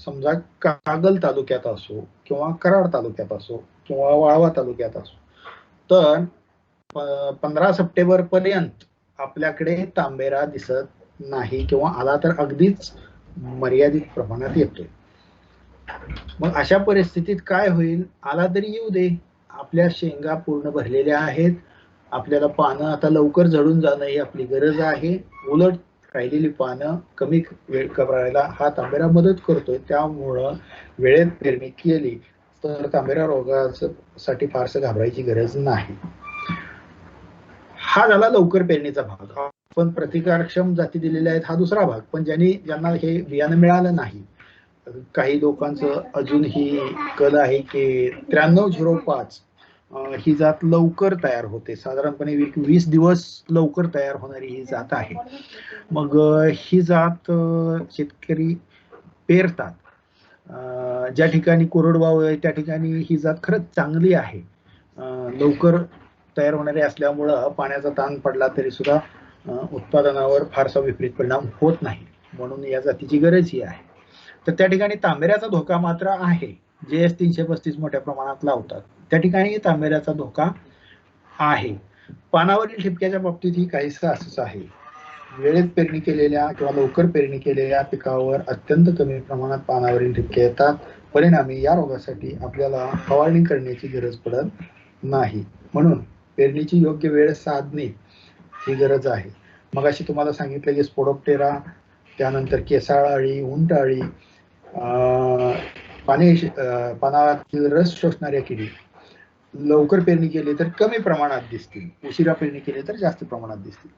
समजा कागल तालुक्यात असो किंवा कराड तालुक्यात असो किंवा वाळवा तालुक्यात असो तर 15 सप्टेंबर पर्यंत आपल्याकडे तांबेरा दिसत नाही किंवा आला तर अगदीच मर्यादित प्रमाणात येतोय. मग अशा परिस्थितीत काय होईल, आला तरी येऊ दे, आपल्या शेंगा पूर्ण भरलेल्या आहेत, आपल्याला पानं आता लवकर झडून जाणं ही आपली गरज आहे. उलट राहिलेली पानं कमी वेळ करायला हा तांबेरा मदत करतोय. त्यामुळं वेळेत पेरणी केली तर तांबेरा रोगासाठी फारसं घाबरायची गरज नाही. हा झाला लवकर पेरणीचा भाग. आपण प्रतिकारक्षम जाती दिलेल्या आहेत हा दुसरा भाग. पण ज्यांना हे बियाणं मिळालं नाही, काही लोकांचं अजूनही कल आहे की 9305 ही जात लवकर तयार होते, साधारणपणे 20 दिवस लवकर तयार होणारी ही जात आहे. मग ही जात शेतकरी पेरतात. ज्या ठिकाणी कोरडवाहू आहे त्या ठिकाणी ही जात खरंच चांगली आहे. लवकर तयार होणारी असल्यामुळं पाण्याचा ताण पडला तरी सुद्धा उत्पादनावर फारसा विपरीत परिणाम होत नाही, म्हणून या जातीची गरज ही आहे. तर त्या ठिकाणी तांबेऱ्याचा धोका मात्र आहे. JS 335 मोठ्या प्रमाणात लावतात, त्या ठिकाणी तांबेऱ्याचा धोका आहे. पानावरील ठिपक्याच्या बाबतीत ही काहीसं असंच आहे. वेळेत पेरणी केलेल्या किंवा लवकर पेरणी केलेल्या पिकावर अत्यंत कमी प्रमाणात पानावरील ठिपके येतात. परिणामी या रोगासाठी आपल्याला फवारणी करण्याची गरज पडत नाही. म्हणून पेरणीची योग्य वेळ साधणे ही गरज आहे. मगाशी तुम्हाला सांगितलं की स्पोडोप्टेरा, त्यानंतर केसाळ अळी, उंट अळी, पानातील रस शोषणाऱ्या किडी लवकर पेरणी केली तर कमी प्रमाणात दिसतील, उशिरा पेरणी केली तर जास्त प्रमाणात दिसतील.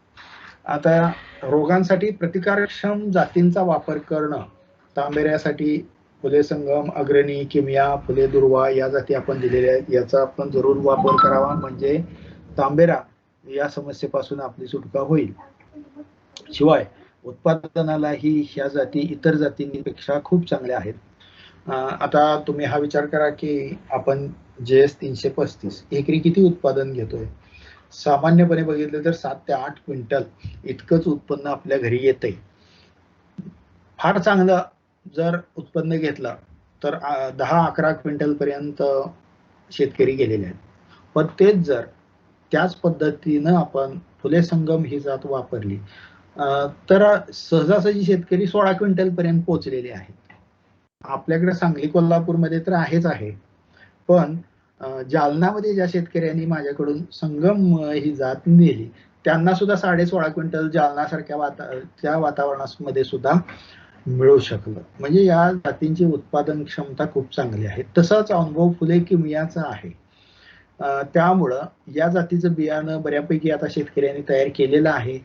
आता रोगांसाठी प्रतिकारक्षम जातींचा वापर करणं, तांबेऱ्यासाठी फुले संगम, अग्रणी, किमया, फुले दुर्वा या जाती आपण दिलेल्या आहेत, याचा आपण जरूर वापर करावा, म्हणजे तांबेरा या समस्येपासून आपली सुटका होईल. शिवाय उत्पादनालाही ह्या जाती इतर जातींपेक्षा खूप चांगल्या आहेत. आता तुम्ही हा विचार करा की आपण JS 335 एकरी किती उत्पादन घेतोय. सामान्यपणे बघितलं तर 7 ते 8 क्विंटल इतकंच उत्पन्न आपल्या घरी येतंय. फार चांगलं जर उत्पन्न घेतलं तर 10-11 क्विंटल पर्यंत शेतकरी गेलेले आहेत. पण तेच जर त्याच पद्धतीनं आपण फुले संगम ही जात वापरली तर सहजासहजी शेतकरी 16 क्विंटल पर्यंत पोहोचलेले आहेत. आपल्याकडे सांगली कोल्हापूरमध्ये तर आहेच आहे, पण जालनामध्ये ज्या शेतकऱ्यांनी माझ्याकडून संगम ही जात नेली त्यांना सुद्धा 16.5 क्विंटल जालनासारख्या त्या वातावरणामध्ये सुद्धा मिळू शकलं. म्हणजे या जातींची उत्पादन क्षमता खूप चांगली आहे. तसंच अनुभव फुले किमयाचा आहे. त्यामुळं या जातीचं बियाणं बऱ्यापैकी आता शेतकऱ्यांनी तयार केलेलं आहे.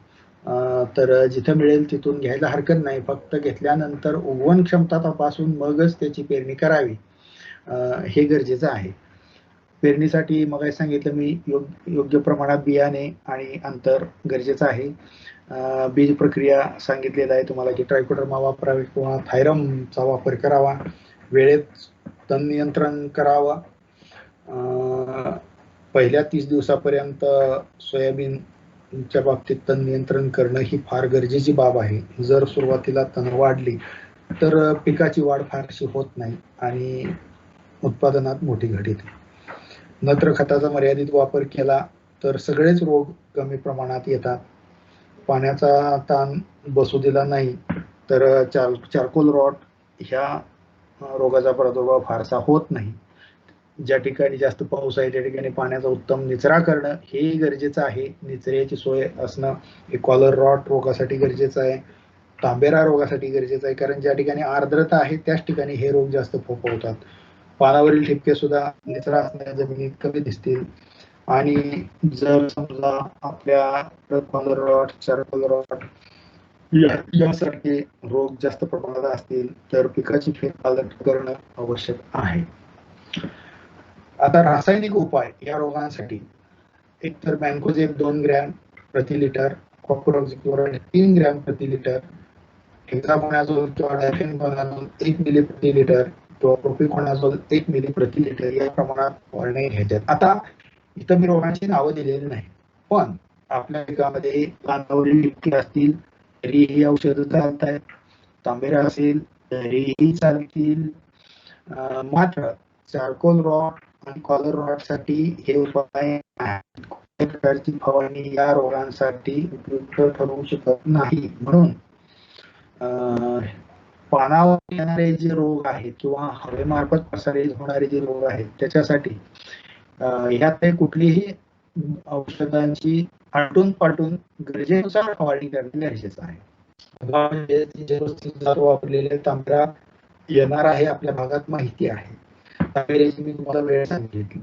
तर जिथं मिळेल तिथून घ्यायला हरकत नाही. फक्त घेतल्यानंतर उगवण क्षमता तपासून मगच त्याची पेरणी करावी हे गरजेचं आहे. पेरणीसाठी मग सांगितलं मी योग्य प्रमाणात बियाणे आणि अंतर गरजेचं आहे. बीज प्रक्रिया सांगितलेलं आहे तुम्हाला की ट्रायकोडर्मा वापरावे किंवा थायरमचा वापर करावा, वेळेत तण नियंत्रण करावं. पहिल्या 30 दिवसापर्यंत सोयाबीनच्या बाबतीत तण नियंत्रण करणं ही फार गरजेची बाब आहे. जर सुरुवातीला तण वाढली तर पिकाची वाढ फारशी होत नाही आणि उत्पादनात मोठी घट येते. नत्र खताचा मर्यादित वापर केला तर सगळेच रोग कमी प्रमाणात येतात. पाण्याचा ताण बसू दिला नाही तर चारकोल रॉट ह्या रोगाचा प्रादुर्भाव फारसा होत नाही. ज्या ठिकाणी जास्त पाऊस आहे त्या ठिकाणी पाण्याचा उत्तम निचरा करणं हे गरजेचं आहे. निचऱ्याची सोय असणं हे कॉलर रॉट रोगासाठी गरजेचं आहे, तांबेरा रोगासाठी गरजेचं आहे, कारण ज्या ठिकाणी आर्द्रता आहे त्याच ठिकाणी हे रोग जास्त फोफवतात. पानावरील ठिपके सुद्धा निचरा असणाऱ्या जमिनीत कमी दिसतील. आणि जर समजा आपल्या कॉलर रॉट, चारकोल रॉट यासारखे रोग जास्त प्रमाणात असतील तर पिकाची फेरपालट करणं आवश्यक आहे. आता रासायनिक उपाय या रोगांसाठी एक तर मॅन्कोझेब 2 ग्रॅम प्रति लिटर, कॉपर ऑक्झिक्लोराइड 3 ग्रॅम प्रति लिटर, हेक्साकोनाझोल किंवा डायफेनकोनाझोल 1 मिली प्रति लिटर किंवा प्रोपिकोनाझोल 1 मिली प्रति लिटर या प्रमाणात फवारणी घ्यायच्यात. आता इथं मी रोगांची नावं दिलेली नाही, पण आपल्या पिकामध्ये पानावरील ठिपके असतील तरी ही औषधं चालतात, तांबेरा असेल तरीही चालतील. मात्र चारकोल रॉट आणि कॉलर रॉट साठी हे उपाय प्रकारची फवारणी या रोगांसाठी उपयुक्त ठरवू शकत नाही. म्हणून पानावर येणारे जे रोग आहेत किंवा हवेमार्फत प्रसारित होणारे जे रोग आहेत त्याच्यासाठी ह्यात कुठलीही औषधांची आटून पाटून गरजेनुसार फवारणी करणे गरजेचं आहे. वापरलेले तांबेरा येणार आहे आपल्या भागात माहिती आहे. तांबेऱ्याची मी तुम्हाला वेळ सांगितली.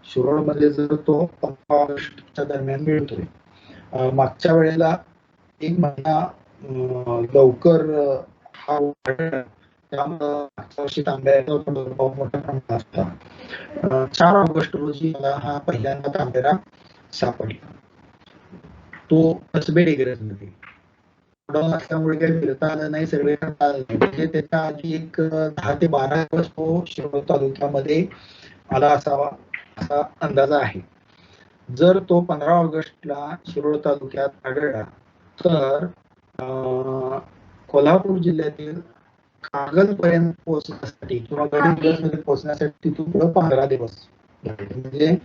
शिरोळ मध्ये जर तो 15 ऑगस्टच्या दरम्यान मिळतोय. मागच्या वेळेला 1 महिना लवकर हा त्यामुळं मागच्या वर्षी तांबेऱ्याचा प्रादुर्भाव मोठ्या प्रमाणात असता. 4 ऑगस्ट रोजी मला हा पहिल्यांदा तांबेरा सापडला. तो कसबे डिग्रजमध्ये लॉकडाऊन असल्यामुळे काही फिरता आलं नाही, सर्वे करता आलं नाही. म्हणजे त्याच्या आधी एक 10 ते 12 दिवस तो शिरोळ तालुक्यामध्ये आला असावा असा अंदाज आहे. जर तो 15 ऑगस्टला शिरोळ तालुक्यात आढळला तर कोल्हापूर जिल्ह्यातील कागलपर्यंत पोहोचण्यासाठी किंवा गडहिंग्लजमध्ये पोहोचण्यासाठी तिथून पुढे 15 दिवस म्हणजे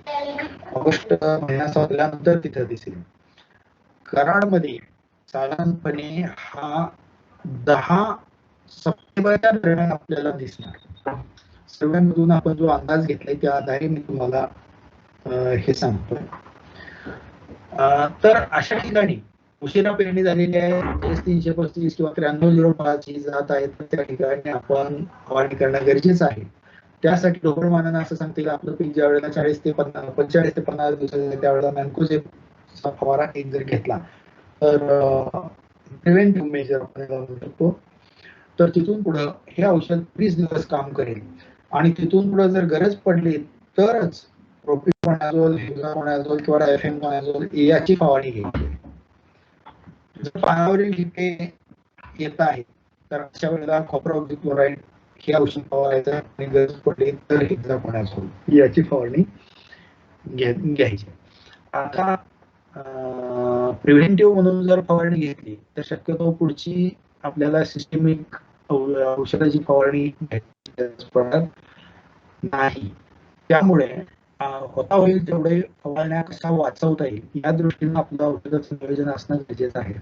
ऑगस्ट महिना संपल्यानंतर तिथं दिसेल. कराडमध्ये साधारणपणे हा 10 सप्टेंबरच्या दरम्यान आपल्याला दिसणार. सर्वांमधून आपण जो अंदाज घेतलाय त्या आधारे मी तुम्हाला हे सांगतो. तर अशा ठिकाणी उशिरा पेरणी झालेली आहे, S335 किंवा 9305 ची जात आहे तर त्या ठिकाणी आपण फवारणी करणं गरजेचं आहे. त्यासाठी ढोबळ मानानं असं सांगते की आपलं पीक ज्या वेळेला 45 ते 50 दिवसाचा त्यावेळेला मॅन्कोझेबचा फवारा एक जर घेतला तर प्रिव्हेंटिव्ह मेजर आपण लावू शकतो. तर तिथून पुढे हे औषध 20 दिवस काम करेल आणि तिथून पुढे जर गरज पडली तरच प्रोपिकोनाझोल, हेक्साकोनाझोल किंवा डायफेनकोनाझोल याची फवारणी घ्यायची. जर पानावरील ठिपके येत आहे तर अशा वेळेला कॉपर ऑक्झिक्लोराइड हे औषध फवारायचं आणि गरज पडली तर हेक्साकोनाझोल याची फवारणी घ्यायची. आता प्रिव्हेंटिव्ह म्हणून जर फवारणी घेतली तर शक्यतो पुढची आपल्याला सिस्टमिक औषधाची फवारणी नाही. त्यामुळे होता होईल तेवढे फवारण्या कशा वाचवता येईल या दृष्टीने आपलं औषधाचं नियोजन असणं गरजेचं आहे.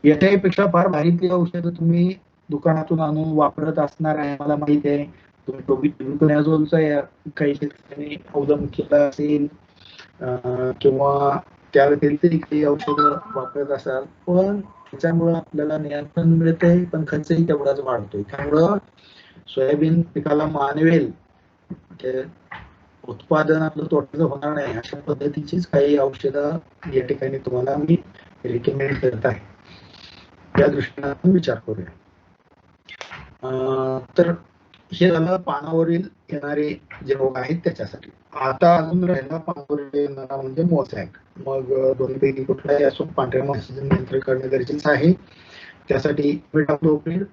याच्यापेक्षा फार भारीतली औषधं तुम्ही दुकानातून आणून वापरत असणार आहे, मला माहिती आहे. तुम्ही टोबिकॅझोलचा काही शेतकऱ्यांनी अवलंब केला असेल किंवा त्या व्यतिरिक्त काही औषधं वापरत असाल, पण त्याच्यामुळं आपल्याला नियंत्रण मिळते, पण खर्चही तेवढाच वाढतोय. त्यामुळं सोयाबीन पिकाला मानवेल ते उत्पादन आपलं तोट्याचं होणार नाही अशा पद्धतीचीच काही औषधं या ठिकाणी तुम्हाला मी रिकमेंड करत आहे. त्या दृष्टीने आपण विचार करूया. तर हे झालं पानावरील येणारे जे रोग आहेत त्याच्यासाठी. आता अजून राहिला पानावरील येणारा म्हणजे मोसॅक. मग दोन्हीपैकी कुठलाही असो पांढऱ्या माशीचं नियंत्रण करणे गरजेचं आहे. त्यासाठी इमिडाक्लोप्रिड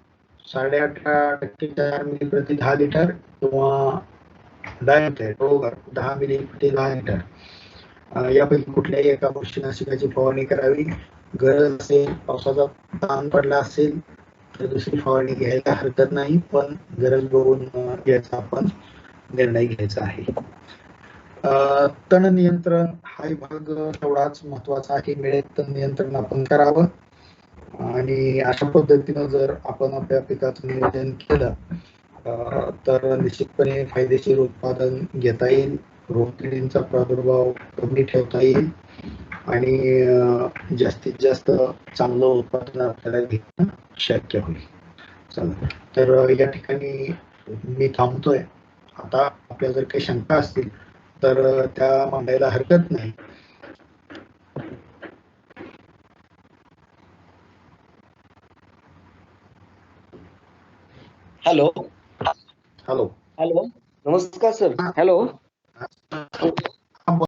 18.5% 4 मिली प्रति 10 लिटर किंवा डायमिथाइल 10 मिली प्रति 10 लिटर यापैकी कुठल्याही एका बुरशीनाशकाची फवारणी करावी. गरज असेल, पावसाचा ताण पडला असेल तर दुसरी फवारणी घ्यायला हरकत नाही, पण गरज बघून याचा आपण निर्णय घ्यायचा आहे. तण नियंत्रण हा भाग तेवढाच महत्वाचा आहे. मिळेल तण नियंत्रण आपण करावं आणि अशा पद्धतीनं जर आपण आपल्या पिकाचं नियोजन केलं तर निश्चितपणे फायदेशीर उत्पादन घेता येईल, रोगकिडींचा प्रादुर्भाव कमी ठेवता येईल आणि जास्तीत जास्त चांगलं उत्पादन आपल्याला घेणं शक्य होईल. चला, तर या ठिकाणी मी थांबतोय. आता आपल्याला जर काही शंका असतील तर त्या मांडायला हरकत नाही. हॅलो हॅलो हॅलो, नमस्कार सर. हॅलो.